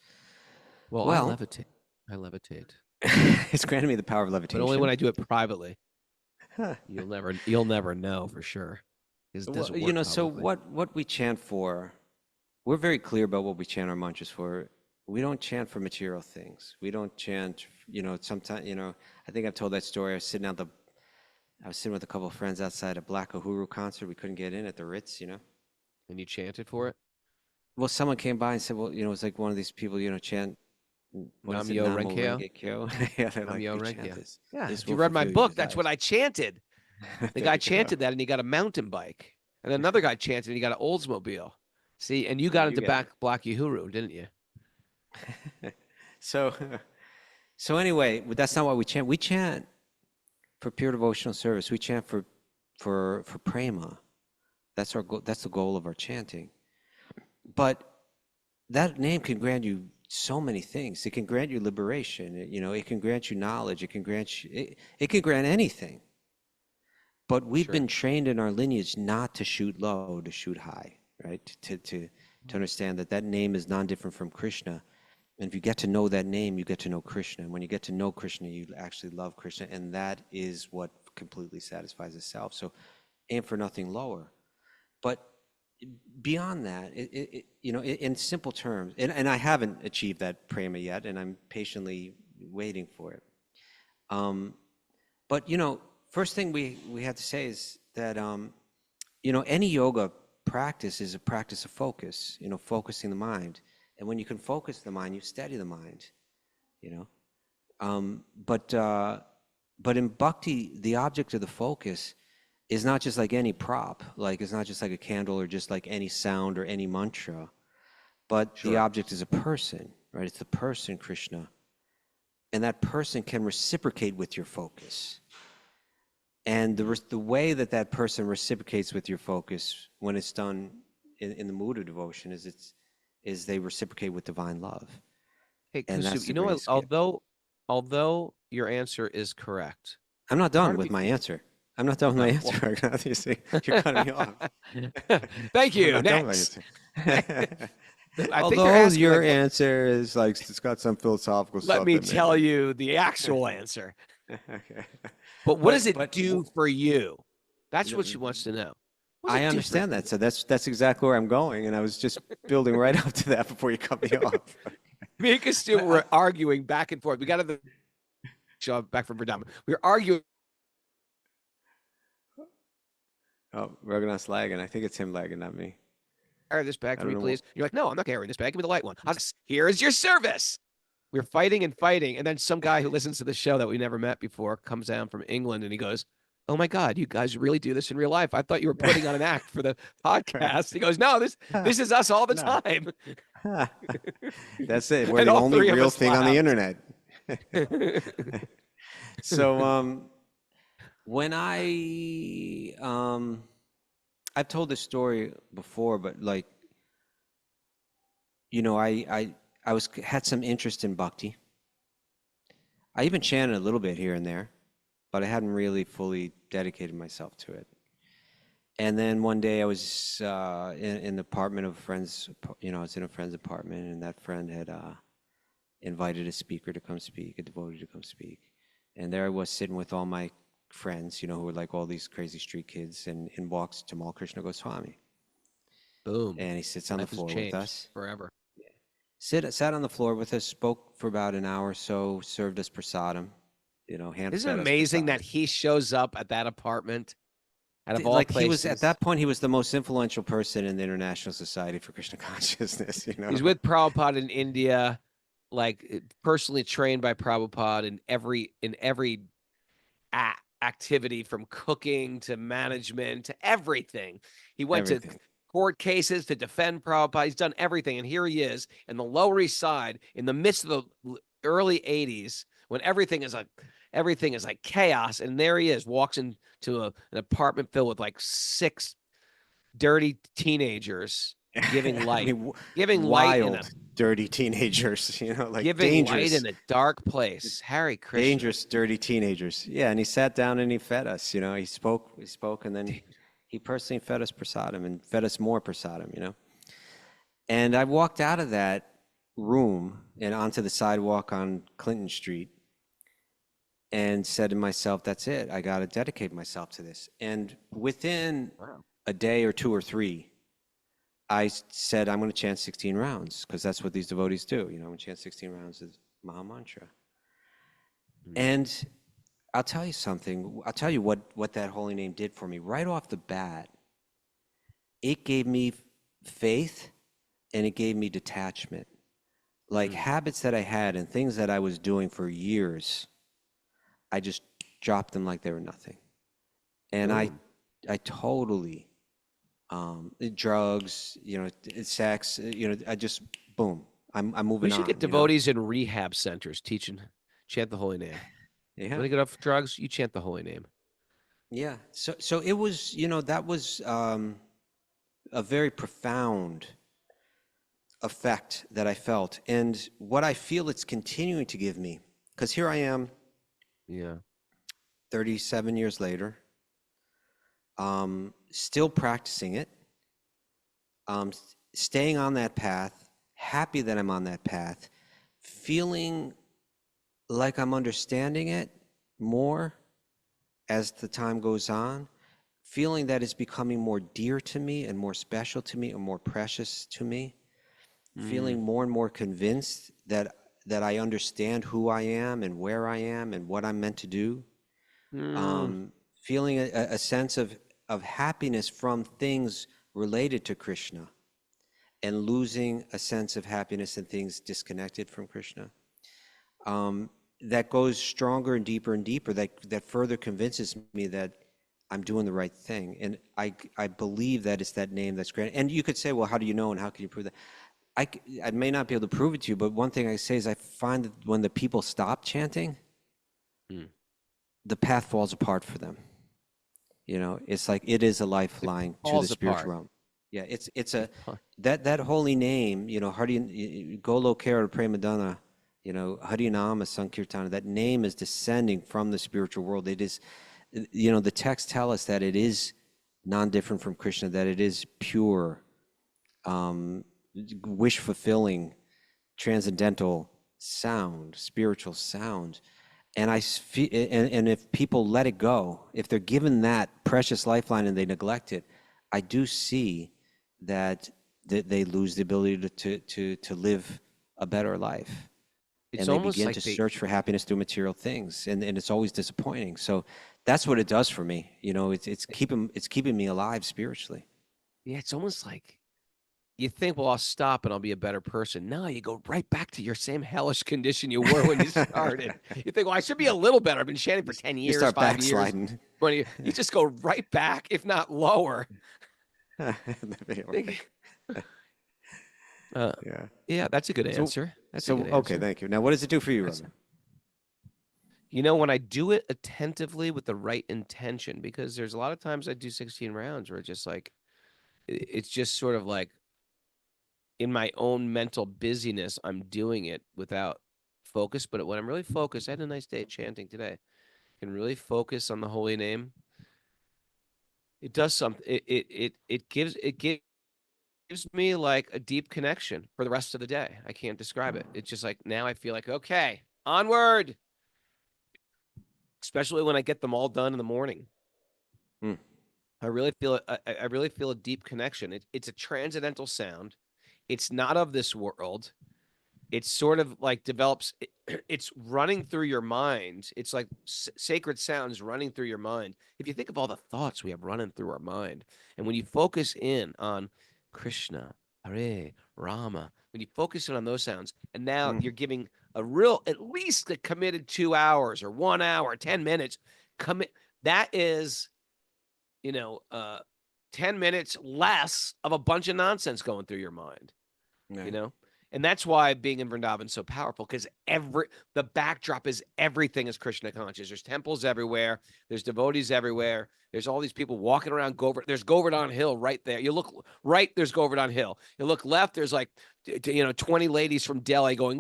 Speaker 3: Well, I levitate. I levitate.
Speaker 1: It's granted me the power of levitation.
Speaker 3: But only when I do it privately. You'll never know for sure.
Speaker 1: Well, you know, so what we chant for, we're very clear about what we chant our mantras for. We don't chant for material things. We don't chant, you know, sometimes, you know, I think I've told that story. I was sitting with a couple of friends outside a Black Uhuru concert. We couldn't get in at the Ritz, you know.
Speaker 3: And you chanted for it?
Speaker 1: Well, someone came by and said, well, you know, it's like one of these people, you know, chant
Speaker 3: Namyo
Speaker 1: Renkyo. Yeah, they're like,
Speaker 3: Namyo
Speaker 1: "We chant
Speaker 3: Renkyo."
Speaker 1: this.
Speaker 3: Yeah,
Speaker 1: This
Speaker 3: if you
Speaker 1: will
Speaker 3: read my
Speaker 1: fulfill your
Speaker 3: book, that's what I
Speaker 1: desires."
Speaker 3: chanted. The
Speaker 1: There
Speaker 3: guy
Speaker 1: you go.
Speaker 3: chanted that, and he got a mountain bike. And another guy chanted, and he got an Oldsmobile. See, and you got into Black Uhuru, didn't you?
Speaker 1: So, so anyway, but that's not why we chant. We chant for pure devotional service. We chant for prema. That's our goal. That's the goal of our chanting. But that name can grant you so many things. It can grant you liberation. You know, it can grant you knowledge. It can grant you. It can grant anything. But we've been trained in our lineage not to shoot low, to shoot high, right? To understand that name is non-different from Krishna. And if you get to know that name, you get to know Krishna. And when you get to know Krishna, you actually love Krishna. And that is what completely satisfies the self. So aim for nothing lower. But beyond that, you know, in simple terms, and I haven't achieved that prema yet, and I'm patiently waiting for it. But, you know, first thing we have to say is that, you know, any yoga practice is a practice of focus, you know, focusing the mind. And when you can focus the mind, you steady the mind, you know. But in bhakti, the object of the focus is not just like any prop, like it's not just like a candle or just like any sound or any mantra, but the object is a person, right? It's the person, Krishna. And that person can reciprocate with your focus. And the way that person reciprocates with your focus when it's done in the mood of devotion is they reciprocate with divine love.
Speaker 3: Hey, Kusu, you know what? Although your answer is correct,
Speaker 1: I'm not done with my answer. I'm not done with my answer. Obviously, you're cutting me off.
Speaker 3: Thank you. Next.
Speaker 1: Although your answer is like it's got some philosophical stuff.
Speaker 3: Let me tell you the actual answer.
Speaker 1: Okay.
Speaker 3: But what does it do for you? That's what she wants to know.
Speaker 1: I understand that. So that's exactly where I'm going, and I was just building right up to that before you cut me off.
Speaker 3: Me and Stu were arguing back and forth. We got to the show back from Verdun. We were arguing.
Speaker 1: Oh, Raghunath's lagging. I think it's him lagging, not me.
Speaker 3: Carry this bag for me, please. You're like, no, I'm not carrying this bag. Give me the light one. I was like, here is your service. We were fighting and fighting. And then some guy who listens to the show that we never met before comes down from England and he goes, oh my God, you guys really do this in real life. I thought you were putting on an act for the podcast. He goes, no, this is us all the time.
Speaker 1: That's it. We're the only real thing on the internet. So when I've told this story before, but like, you know, I had some interest in bhakti. I even chanted a little bit here and there, but I hadn't really fully dedicated myself to it. And then one day I was in the apartment of friends, I was in a friend's apartment, and that friend had invited a speaker to come speak, a devotee to come speak. And there I was sitting with all my friends, who were like all these crazy street kids, and in walks Tamal Krishna Goswami.
Speaker 3: Boom.
Speaker 1: And he sits on the
Speaker 3: Life has
Speaker 1: floor with
Speaker 3: changed
Speaker 1: us.
Speaker 3: forever.
Speaker 1: Sat on the floor with us, spoke for about an hour or so, served us prasadam, hand-fed us
Speaker 3: Isn't it amazing
Speaker 1: prasadam.
Speaker 3: that he shows up at that apartment out of all
Speaker 1: Like
Speaker 3: places?
Speaker 1: he was at that point, he was the most influential person in the International Society for Krishna Consciousness.
Speaker 3: He's with Prabhupada in India, like personally trained by Prabhupada in every activity from cooking to management to everything. He went to
Speaker 1: everything.
Speaker 3: court cases to defend Prabhupada. He's done everything. And here he is in the Lower East Side in the midst of the early 80s when everything is like chaos. And there he is, walks into an apartment filled with like 6 dirty teenagers giving light.
Speaker 1: I mean,
Speaker 3: giving
Speaker 1: wild,
Speaker 3: light
Speaker 1: dirty teenagers, like
Speaker 3: giving
Speaker 1: dangerous,
Speaker 3: light in a dark place. Harry Krishna.
Speaker 1: dangerous, dirty teenagers. Yeah, and he sat down and he fed us. He spoke, and then he personally fed us prasadam and fed us more prasadam. And I walked out of that room and onto the sidewalk on Clinton Street and said to myself, that's it. I got to dedicate myself to this. And within a day or 2 or 3, I said, I'm going to chant 16 rounds because that's what these devotees do. I'm going to chant 16 rounds of Maha Mantra. And I'll tell you something. I'll tell you what that holy name did for me. Right off the bat, it gave me faith and it gave me detachment. Like habits that I had and things that I was doing for years, I just dropped them like they were nothing. And I totally, drugs, sex, I just, boom, I'm moving on.
Speaker 3: We should get devotees in rehab centers teaching, chant the holy name.
Speaker 1: Yeah.
Speaker 3: When you get off drugs, you chant the holy name.
Speaker 1: Yeah. So it was, that was a very profound effect that I felt. And what I feel it's continuing to give me, because here I am, 37 years later, still practicing it, staying on that path, happy that I'm on that path, feeling like I'm understanding it more as the time goes on, feeling that it's becoming more dear to me and more special to me and more precious to me, feeling more and more convinced that I understand who I am and where I am and what I'm meant to do. Feeling a sense of happiness from things related to Krishna and losing a sense of happiness in things disconnected from Krishna. That goes stronger and deeper, that further convinces me that I'm doing the right thing. And I believe that it's that name that's granted. And you could say, well, how do you know and how can you prove that? I may not be able to prove it to you, but one thing I say is I find that when the people stop chanting, the path falls apart for them. It's like it is a lifeline to the spiritual realm. Yeah, it's a that holy name, Golo Kara Premadana, Harinama Sankirtana, that name is descending from the spiritual world. It is, the texts tell us that it is non-different from Krishna, that it is pure, wish-fulfilling, transcendental sound, spiritual sound. And and if people let it go, if they're given that precious lifeline and they neglect it, I do see that they lose the ability to live a better life.
Speaker 3: It's
Speaker 1: and they
Speaker 3: almost
Speaker 1: begin
Speaker 3: like
Speaker 1: to
Speaker 3: they,
Speaker 1: search for happiness through material things, and it's always disappointing. So that's what it does for me. It's keeping me alive spiritually.
Speaker 3: yeah, it's almost like you think, well, I'll stop and I'll be a better person. No, you go right back to your same hellish condition you were when you started. You think, well, I should be a little better. I've been chanting for 10 years,
Speaker 1: You start
Speaker 3: 5
Speaker 1: backsliding.
Speaker 3: years. When you just go right back, if not lower.
Speaker 1: Yeah.
Speaker 3: Yeah, that's a good answer. That's a good
Speaker 1: okay,
Speaker 3: answer.
Speaker 1: thank you. Now, what does it do for you, Robin?
Speaker 3: When I do it attentively with the right intention, because there's a lot of times I do 16 rounds where it's just like, it's just sort of like, in my own mental busyness, I'm doing it without focus. But when I'm really focused, I had a nice day chanting today. I can really focus on the holy name. It does something. It gives me like a deep connection for the rest of the day. I can't describe it. It's just like now I feel like, okay, onward. Especially when I get them all done in the morning.
Speaker 1: Mm.
Speaker 3: I really feel I really feel a deep connection. It's a transcendental sound. It's not of this world. It's sort of like develops. It's running through your mind. It's like sacred sounds running through your mind. If you think of all the thoughts we have running through our mind, and when you focus in on Krishna, Hare, Rama, when you focus in on those sounds, and now
Speaker 1: Mm.
Speaker 3: you're giving a real, at least a committed 2 hours or 1 hour, 10 minutes, commit. That is, you know, 10 minutes less of a bunch of nonsense going through your mind, you
Speaker 1: Right.
Speaker 3: know? And that's why being in Vrindavan is so powerful, because the backdrop is everything is Krishna conscious. There's temples everywhere. There's devotees everywhere. There's all these people walking around There's Govardhan Hill right there. You look right, there's Govardhan Hill. You look left, there's like 20 ladies from Delhi going,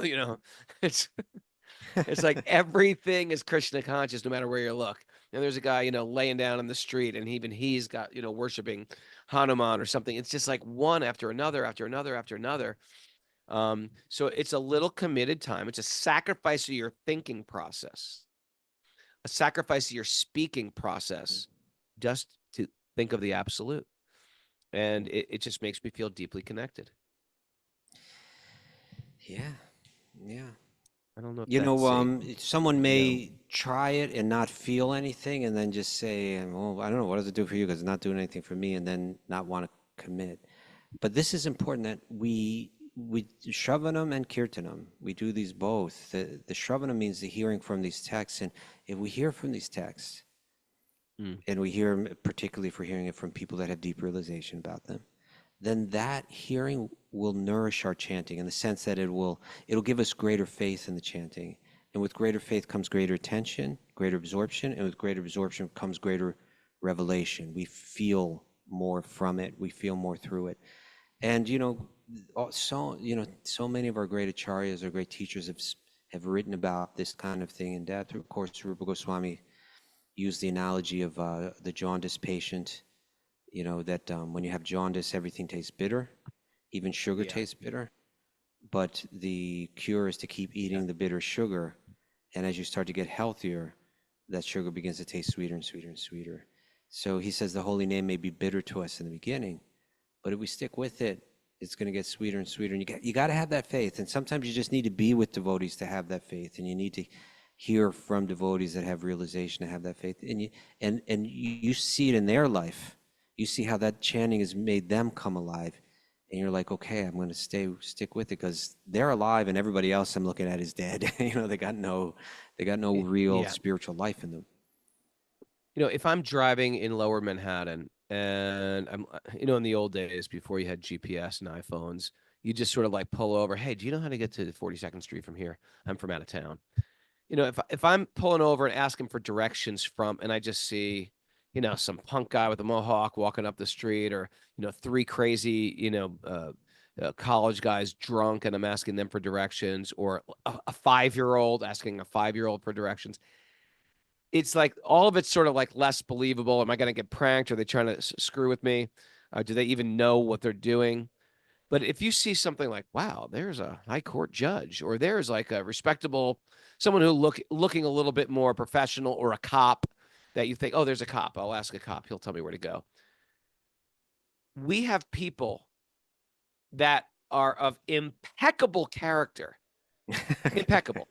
Speaker 3: you know, it's it's like everything is Krishna conscious, no matter where you look. And there's a guy, laying down in the street, and even he's got, worshiping Hanuman or something. It's just like one after another, after another, after another. So it's a little committed time. It's a sacrifice of your thinking process, a sacrifice of your speaking process, just to think of the absolute. And it just makes me feel deeply connected.
Speaker 1: Yeah. Yeah.
Speaker 3: I don't know if that's
Speaker 1: Someone
Speaker 3: no.
Speaker 1: may try it and not feel anything, and then just say, "Well, I don't know, what does it do for you? Because it's not doing anything for me," and then not want to commit. But this is important that we Shravanam and Kirtanam, we do these both. The Shravanam means the hearing from these texts, and if we hear from these texts,
Speaker 3: Mm.
Speaker 1: and we hear 'em, particularly if we're hearing it from people that have deep realization about them, then that hearing will nourish our chanting in the sense that it'll give us greater faith in the chanting. And with greater faith comes greater attention, greater absorption, and with greater absorption comes greater revelation. We feel more from it, we feel more through it. And so many of our great acharyas or great teachers have written about this kind of thing in depth. Of course, Rupa Goswami used the analogy of the jaundice patient, that when you have jaundice, everything tastes bitter, even sugar
Speaker 3: Yeah.
Speaker 1: tastes bitter. But the cure is to keep eating the bitter sugar. And as you start to get healthier, that sugar begins to taste sweeter and sweeter and sweeter. So he says the holy name may be bitter to us in the beginning, but if we stick with it, it's going to get sweeter and sweeter. And you got to have that faith. And sometimes you just need to be with devotees to have that faith. And you need to hear from devotees that have realization to have that faith. And you see it in their life. You see how that chanting has made them come alive. And you're like, okay, I'm going to stick with it because they're alive and everybody else I'm looking at is dead. They got no real
Speaker 3: Yeah.
Speaker 1: spiritual life in them.
Speaker 3: If I'm driving in Lower Manhattan and I'm, in the old days before you had GPS and iPhones, you just sort of like pull over. Hey, do you know how to get to 42nd Street from here? I'm from out of town. If I'm pulling over and asking for directions and I just see, some punk guy with a mohawk walking up the street, or three crazy, college guys drunk, and I'm asking them for directions, or a 5-year-old asking a 5-year-old for directions. It's like all of it's sort of like less believable. Am I going to get pranked? Are they trying to screw with me? Do they even know what they're doing? But if you see something like, wow, there's a high court judge, or there's like a respectable someone who looking a little bit more professional, or a cop that you think, oh, there's a cop. I'll ask a cop. He'll tell me where to go. We have people that are of impeccable character, impeccable.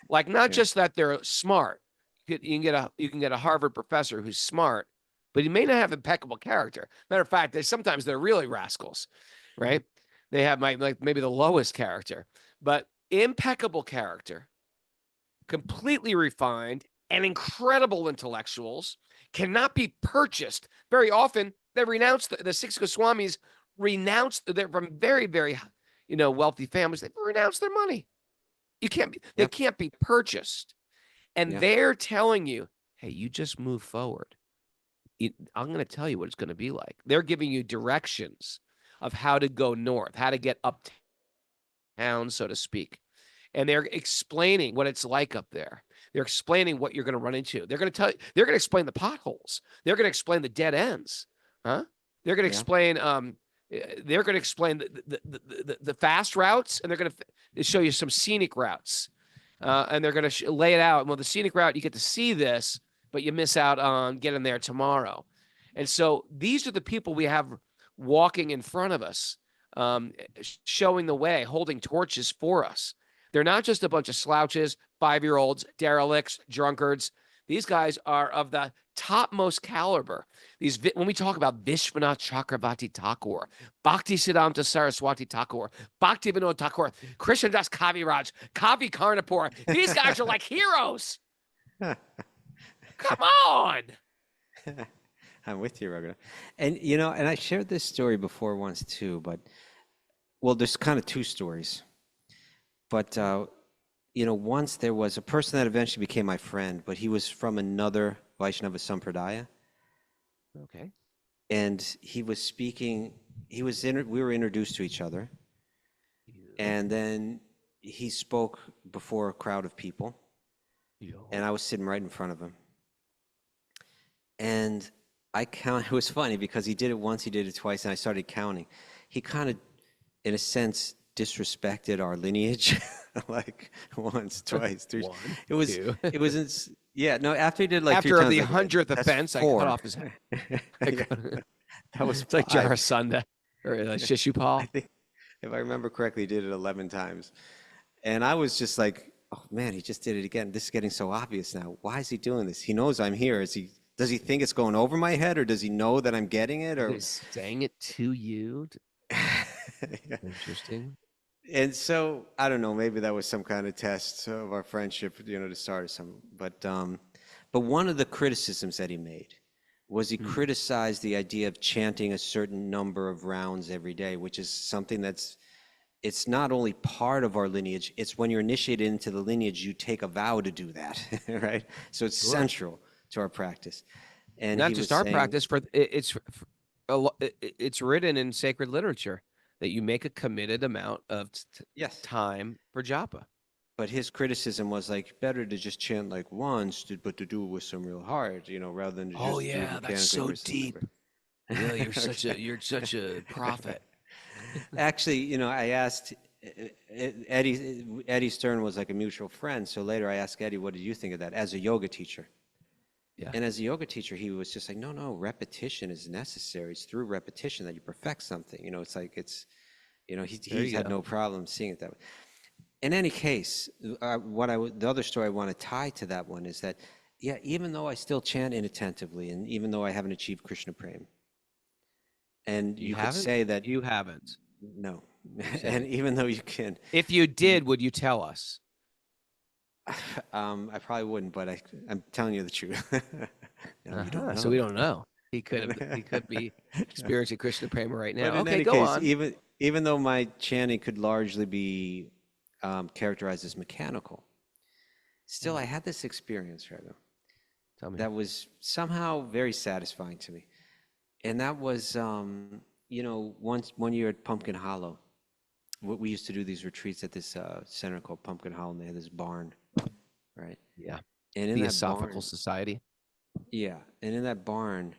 Speaker 3: Like not
Speaker 1: Yeah.
Speaker 3: just that they're smart. You can get a Harvard professor who's smart, but he may not have impeccable character. Matter of fact, sometimes they're really rascals, right? They have like maybe the lowest character, but impeccable character, completely refined, and incredible intellectuals cannot be purchased. Very often, they renounce the six Goswamis renounced. They're from very, very, wealthy families. They renounce their money. They
Speaker 1: Yep.
Speaker 3: can't be purchased. And
Speaker 1: Yeah.
Speaker 3: they're telling you, hey, you just move forward. I'm going to tell you what it's going to be like. They're giving you directions of how to go north, how to get uptown, so to speak. And they're explaining what it's like up there. They're explaining what you're going to run into. They're going to tell you, they're going to explain the potholes. They're going to explain the dead ends. Huh? They're going to explain the fast routes, and they're going to show you some scenic routes. And they're going to lay it out. Well, the scenic route, you get to see this, but you miss out on getting there tomorrow. And so these are the people we have walking in front of us, showing the way, holding torches for us. They're not just a bunch of slouches, 5-year-olds, derelicts, drunkards. These guys are of the topmost caliber. When we talk about Vishwanath Chakravarti Thakur, Bhaktisiddhanta Saraswati Thakur, Bhaktivinoda Thakur, Krishnadas Kaviraj, Kavi Karnapur, these guys are like heroes. Come on.
Speaker 1: I'm with you, Raghunath. And, and I shared this story before once too, but, well, there's kind of two stories. But, once there was a person that eventually became my friend, but he was from another Vaishnava Sampradaya.
Speaker 3: Okay.
Speaker 1: And he was speaking, we were introduced to each other. And then he spoke before a crowd of people. And I was sitting right in front of him. And it was funny because he did it once, he did it twice, and I started counting. He kind of, in a sense, disrespected our lineage, like once, twice, three. It was, after he did like
Speaker 3: after
Speaker 1: 3 times,
Speaker 3: the
Speaker 1: like,
Speaker 3: 100th
Speaker 1: that's
Speaker 3: offense,
Speaker 1: 4.
Speaker 3: I cut off his head.
Speaker 1: That was
Speaker 3: It's like
Speaker 1: 5.
Speaker 3: Jarasandha or Shishupal.
Speaker 1: I think, if I remember correctly, he did it 11 times. And I was just like, oh man, he just did it again. This is getting so obvious now. Why is he doing this? He knows I'm here. Does he think it's going over my head, or does he know that I'm getting it? Or
Speaker 3: He's saying it to you.
Speaker 1: Yeah.
Speaker 3: Interesting.
Speaker 1: And so I don't know. Maybe that was some kind of test of our friendship, to start or something. But one of the criticisms that he made was he criticized the idea of chanting a certain number of rounds every day, which is something it's not only part of our lineage. It's when you're initiated into the lineage, you take a vow to do that, right? So it's central to our practice. And
Speaker 3: not just our practice, it's written in sacred literature that you make a committed amount of time for japa.
Speaker 1: But his criticism was like, better to just chant like once, but to do it with some real heart, rather than just do it
Speaker 3: that's so
Speaker 1: mechanically
Speaker 3: deep. Yeah, you're such a prophet.
Speaker 1: Actually, I asked Eddie Stern was like a mutual friend. So later I asked Eddie, what did you think of that as a yoga teacher?
Speaker 3: Yeah.
Speaker 1: And as a yoga teacher, he was just like, no, repetition is necessary. It's through repetition that you perfect something. It's like, he had no problem seeing it that way. In any case, the other story I want to tie to that one is that, even though I still chant inattentively, and even though I haven't achieved Krishna Prem, and you could say that
Speaker 3: you haven't.
Speaker 1: No. And even though you can,
Speaker 3: if you did, would you tell us?
Speaker 1: I probably wouldn't, but I'm telling you the truth. No, you don't know.
Speaker 3: So we don't know. He could be experiencing Krishna Prema right now.
Speaker 1: But in any case, even though my chanting could largely be characterized as mechanical, still I had this experience, Raghu, that was somehow very satisfying to me. And that was, one year at Pumpkin Hollow, we used to do these retreats at this center called Pumpkin Hollow, and they had this barn, right?
Speaker 3: Yeah.
Speaker 1: And in
Speaker 3: the
Speaker 1: that
Speaker 3: Theosophical
Speaker 1: barn,
Speaker 3: Society.
Speaker 1: Yeah, and in that barn,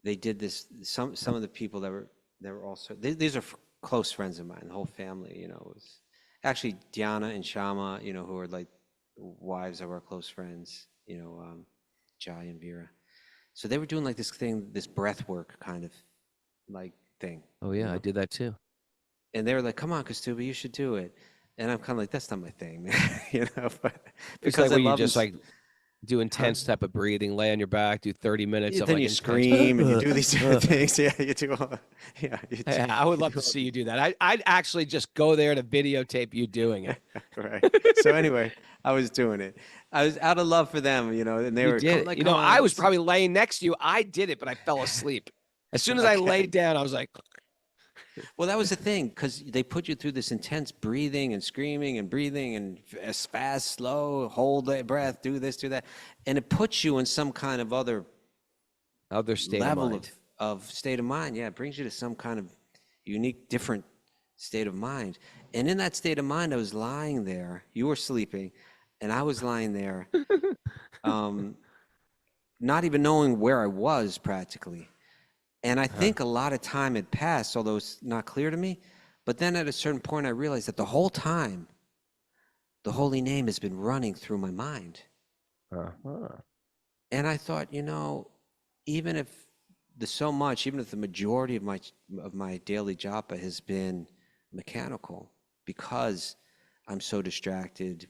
Speaker 1: they did this. Some of the people that were also these are close friends of mine. The whole family, was actually Diana and Shama, who are like wives of our close friends, Jai and Vera. So they were doing like this thing, this breath work kind of like thing.
Speaker 3: Oh yeah, I did that too.
Speaker 1: And they were like, "Come on, Kastuba, you should do it." And I'm kind of like, "That's not my thing, man," But
Speaker 3: it's like when you just like do intense type of breathing, lay on your back, do 30 minutes.
Speaker 1: Then you scream and you do these different things. Yeah, you do.
Speaker 3: I would love to see you do that. I'd actually just go there to videotape you doing it.
Speaker 1: Right. So anyway, I was doing it. I was out of love for them, and they were
Speaker 3: like, I was probably laying next to you. I did it, but I fell asleep. As soon as I laid down, I was like.
Speaker 1: Well, that was the thing, because they put you through this intense breathing and screaming and breathing and fast, slow, hold that breath, do this, do that. And it puts you in some kind of other
Speaker 3: state
Speaker 1: level
Speaker 3: of mind.
Speaker 1: state of mind. Yeah, it brings you to some kind of unique, different state of mind. And in that state of mind, I was lying there. You were sleeping, and I was lying there, not even knowing where I was practically. And I think a lot of time had passed, although it's not clear to me. But then at a certain point, I realized that the whole time, the holy name has been running through my mind. And I thought, even if even if the majority of my daily japa has been mechanical, because I'm so distracted,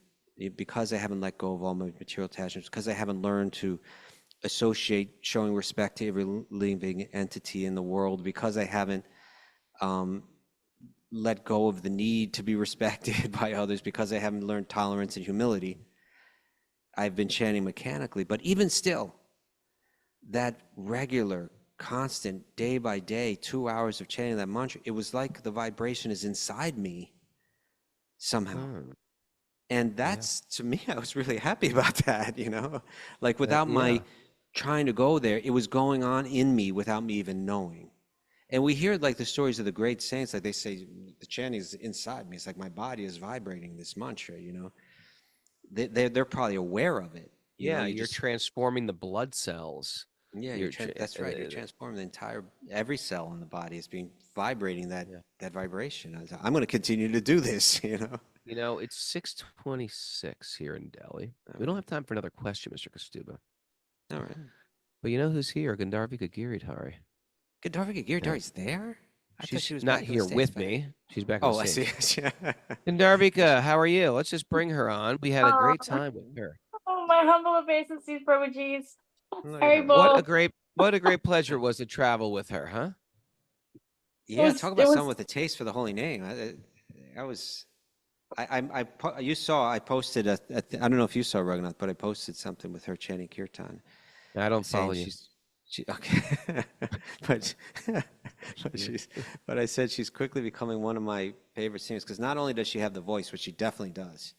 Speaker 1: because I haven't let go of all my material attachments, because I haven't learned to associate showing respect to every living entity in the world, because I haven't let go of the need to be respected by others, because I haven't learned tolerance and humility, I've been chanting mechanically. But even still, that regular, constant, day by day, 2 hours of chanting that mantra, it was like the vibration is inside me somehow. And that's, to me, I was really happy about that, like without my trying to go there, it was going on in me without me even knowing. And we hear like the stories of the great saints, like they say, the chanting is inside me. It's like my body is vibrating this mantra, They're probably aware of it.
Speaker 3: You're transforming the blood cells.
Speaker 1: Yeah, that's right. You're transforming every cell in the body is being vibrating that vibration. I'm going to continue to do this,
Speaker 3: It's 6:26 here in Delhi. We don't have time for another question, Mr. Kastuba.
Speaker 1: All right.
Speaker 3: But you know who's here? Gandharvika Giridhari.
Speaker 1: Gandharvika Giridhari's there? I thought she was
Speaker 3: not
Speaker 1: back in the
Speaker 3: here
Speaker 1: States
Speaker 3: with
Speaker 1: by now.
Speaker 3: me. She's back.
Speaker 1: Oh, I see.
Speaker 3: Gandharvika, how are you? Let's just bring her on. We had a great time with her.
Speaker 5: Oh, my humble obeisances, Prabhuji's.
Speaker 1: Look at
Speaker 5: Sorry,
Speaker 1: her.
Speaker 3: What a great pleasure was to travel with her, huh?
Speaker 1: Yeah, talk about someone with a taste for the holy name. You saw, I posted, I don't know if you saw, Raghunath, but I posted something with her chanting kirtan.
Speaker 3: I don't follow you.
Speaker 1: Okay. but I said she's quickly becoming one of my favorite singers, because not only does she have the voice, which she definitely does,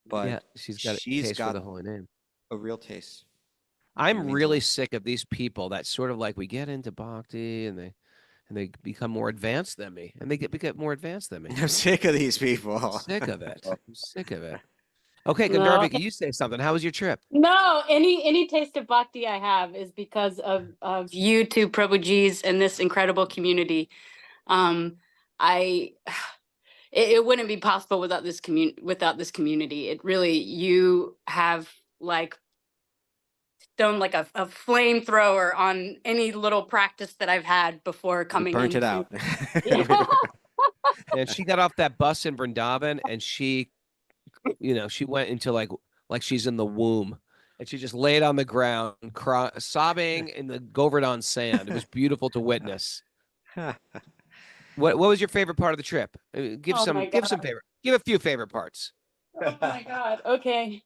Speaker 1: but
Speaker 3: she's got a taste for the holy name.
Speaker 1: A real taste.
Speaker 3: I'm really sick of these people that sort of like we get into bhakti and they become more advanced than me, and they get more advanced than me.
Speaker 1: I'm sick of these people.
Speaker 3: I'm sick of it. Okay, Gandharvika, you say something. How was your trip?
Speaker 5: No, any taste of bhakti I have is because of you two Prabhuji's and this incredible community. It wouldn't be possible without this community. It really, you have like thrown like a flamethrower on any little practice that I've had before coming.
Speaker 1: Burnt it out.
Speaker 3: And she got off that bus in Vrindavan, and she went into like she's in the womb, and she just laid on the ground, sobbing in the Govardhan sand. It was beautiful to witness. What was your favorite part of the trip? Give a few favorite parts.
Speaker 5: Oh my God. Okay.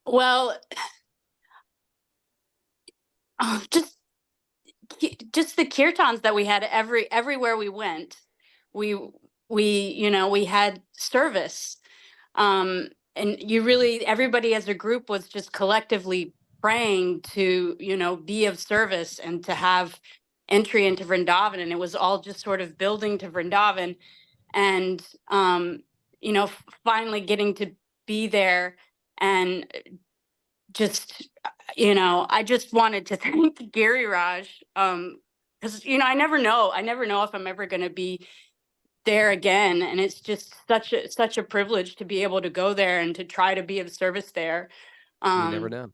Speaker 5: Well, just the kirtans that we had everywhere we went. We had service. And everybody as a group was just collectively praying to, be of service and to have entry into Vrindavan. And it was all just sort of building to Vrindavan. And, finally getting to be there and just, I just wanted to thank Giriraj, because, I never know if I'm ever going to be there again. And it's just such a privilege to be able to go there and to try to be of service there.
Speaker 3: You never know.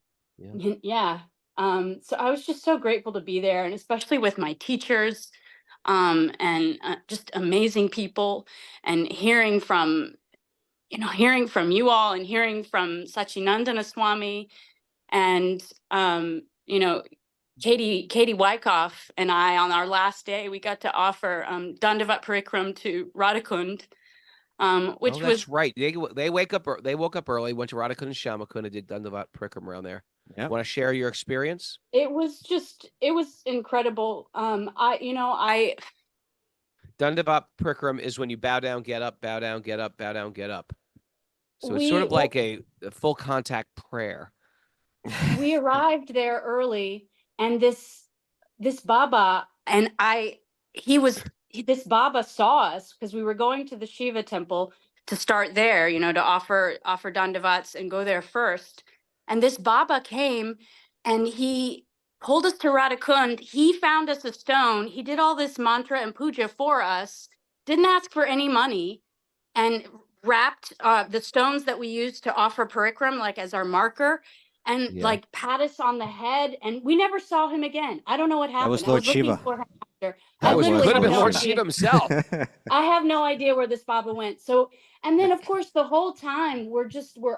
Speaker 5: Yeah. So I was just so grateful to be there, and especially with my teachers, and just amazing people, and hearing from you all, and hearing from Sachinandana Swami, and Katie Wyckoff and I, on our last day, we got to offer Dandavat Parikram to Radhakund, which
Speaker 3: that's right. They woke up early, went to Radhakund and Shamakund, and did Dandavat Parikram around there. Yep. Want to share your experience?
Speaker 5: It was incredible. Dandavat
Speaker 3: Parikram is when you bow down, get up, bow down, get up, bow down, get up. So it's sort of like a full contact prayer.
Speaker 5: We arrived there early, and this Baba and this Baba saw us because we were going to the Shiva temple to start there, to offer dandavats and go there first. And this Baba came and he pulled us to Radhakund. He found us a stone. He did all this mantra and puja for us, didn't ask for any money, and wrapped the stones that we used to offer parikram, like as our marker, and like pat us on the head. And we never saw him again. I don't know what happened.
Speaker 1: That was Lord Shiva.
Speaker 5: For him after.
Speaker 1: That was
Speaker 3: Could have been
Speaker 5: no
Speaker 3: Lord
Speaker 5: idea.
Speaker 3: Shiva himself.
Speaker 5: I have no idea where this Baba went. So, and then of course the whole time we're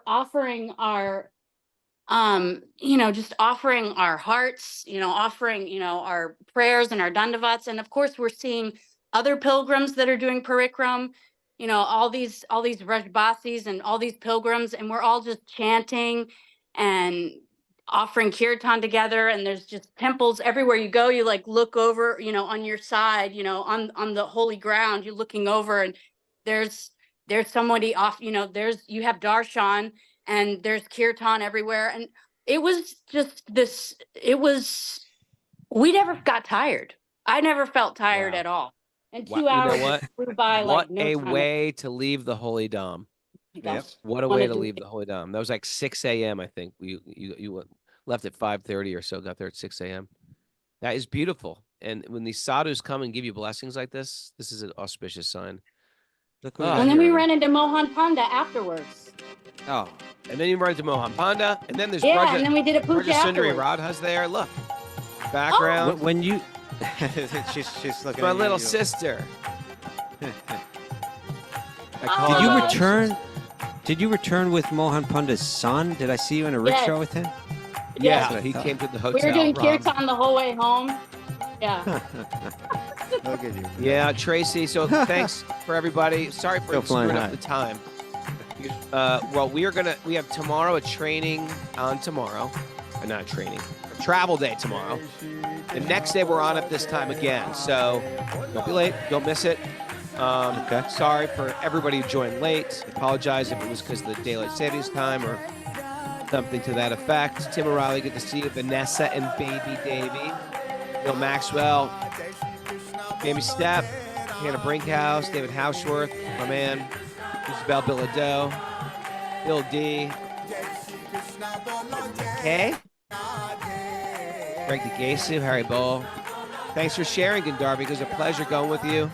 Speaker 5: offering our just offering our hearts, offering, our prayers and our dandavats. And of course we're seeing other pilgrims that are doing parikram, all these Rajbasis and all these pilgrims, and we're all just chanting and offering kirtan together. And there's just temples everywhere you go. You like look over, on your side, on the holy ground, you're looking over, and there's somebody off, you have darshan, and there's kirtan everywhere. And it was just we never got tired. I never felt tired at all. And 2 hours flew by like no time.
Speaker 3: What a way to leave the Holy Dom.
Speaker 1: Yep.
Speaker 3: What a way to leave the Holy Dom. That was like 6 a.m. I think. You left at 5:30 or so, got there at 6 a.m. That is beautiful. And when these sadhus come and give you blessings like this is an auspicious sign.
Speaker 5: And then we ran into Mohan Panda afterwards.
Speaker 1: Oh.
Speaker 3: And then you run into Mohan Panda, and then there's
Speaker 5: and then we did a puja
Speaker 3: Sundari
Speaker 5: afterwards.
Speaker 3: Radha's there. Look, background.
Speaker 1: When you, she's looking.
Speaker 3: My
Speaker 1: at
Speaker 3: little
Speaker 1: you.
Speaker 3: sister.
Speaker 1: Did you return? Did you return with Mohan Panda's son? Did I see you in a rickshaw with him?
Speaker 3: Yeah,
Speaker 5: Yes.
Speaker 3: he came to the hotel.
Speaker 5: We were doing
Speaker 3: Ron.
Speaker 5: kirtan the whole way home. Yeah.
Speaker 1: Look at you.
Speaker 3: Yeah, Tracy. So thanks for everybody. Sorry for
Speaker 1: Still flying
Speaker 3: screwing up
Speaker 1: high.
Speaker 3: the time. Well, we have tomorrow a training on tomorrow. Not training. A travel day tomorrow. The next day we're on at this time again. So don't be late. Don't miss it.
Speaker 1: Okay.
Speaker 3: Sorry for everybody who joined late. Apologize if it was because of the daylight savings time or something to that effect. Tim O'Reilly, good to see you. Vanessa and Baby Davey. Bill Maxwell. Jamie Stepp. Hannah Brinkhouse. David Houseworth. My man. Isabel Bilodeau. Bill D. Okay. Greg DeGasu. Harry Bull. Thanks for sharing, Gandharvi. It was a pleasure going with you.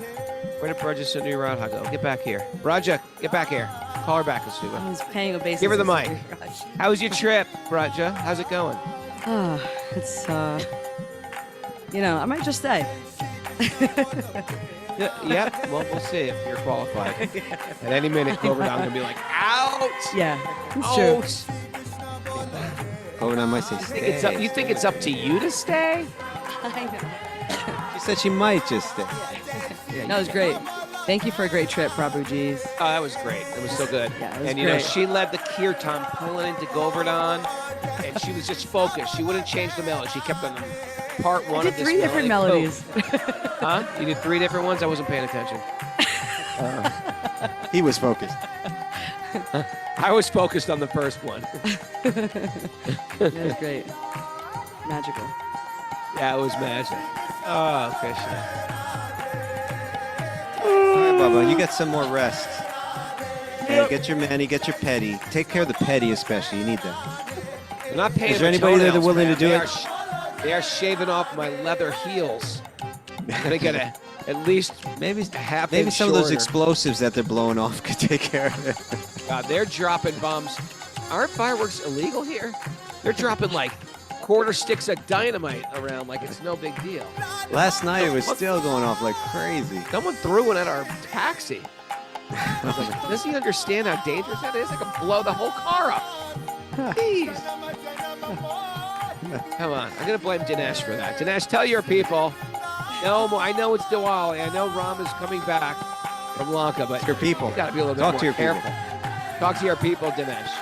Speaker 3: Where did Braja Sundari Radha go? Get back here. Braja, get back here. Call her back, Asuba.
Speaker 6: He's paying obeisance.
Speaker 3: Give her the
Speaker 6: to
Speaker 3: mic.
Speaker 6: Sundari Raj.
Speaker 3: How was your trip, Braja? How's it going?
Speaker 6: It's I might just stay.
Speaker 3: Yep. Well, we'll see if you're qualified. At any minute, Govardhan going to be like, out!
Speaker 6: Yeah, it's true.
Speaker 3: Out!
Speaker 1: Govardhan might say stay.
Speaker 3: You think it's up to you to stay?
Speaker 6: I know.
Speaker 1: She said she might just stay.
Speaker 6: No, it was great. Thank you for a great trip, Prabhuji's.
Speaker 3: Oh, that was great. It was so good.
Speaker 6: Yeah, it was
Speaker 3: And,
Speaker 6: great.
Speaker 3: she led the kirtan pulling into Govardhan, and she was just focused. She wouldn't change the melody. She kept on part one
Speaker 6: I
Speaker 3: of
Speaker 6: did
Speaker 3: this
Speaker 6: 3 different
Speaker 3: melody.
Speaker 6: melodies.
Speaker 3: Huh? You did 3 different ones? I wasn't paying attention.
Speaker 1: He was focused.
Speaker 3: I was focused on the first one.
Speaker 6: It was great. Magical.
Speaker 3: Yeah, it was magic. Oh, Krishna.
Speaker 1: All right, Bubba, you get some more rest. Hey, get your mani, get your petty. Take care of the petty, especially. You need that.
Speaker 3: They're not paying
Speaker 1: Is there
Speaker 3: for
Speaker 1: anybody there
Speaker 3: toenails,
Speaker 1: that's willing
Speaker 3: man.
Speaker 1: to do
Speaker 3: They
Speaker 1: it?
Speaker 3: They are shaving off my leather heels. I'm gonna get at least
Speaker 1: Maybe
Speaker 3: half
Speaker 1: maybe
Speaker 3: inch
Speaker 1: some of those
Speaker 3: shorter.
Speaker 1: explosives that they're blowing off could take care of it.
Speaker 3: God, they're dropping bombs. Aren't fireworks illegal here? They're dropping like quarter sticks of dynamite around like it's no big deal.
Speaker 1: Last night it was still going off like crazy.
Speaker 3: Someone threw one at our taxi. I was like, does he understand how dangerous that is? I could blow the whole car up. Jeez. Come on. I'm going to blame Dinesh for that. Dinesh, tell your people. No, I know it's Diwali. I know Ram is coming back from Lanka, but
Speaker 1: Your people.
Speaker 3: you got to be a little bit
Speaker 1: Talk
Speaker 3: more
Speaker 1: to your people.
Speaker 3: careful. Talk to your people, Dinesh.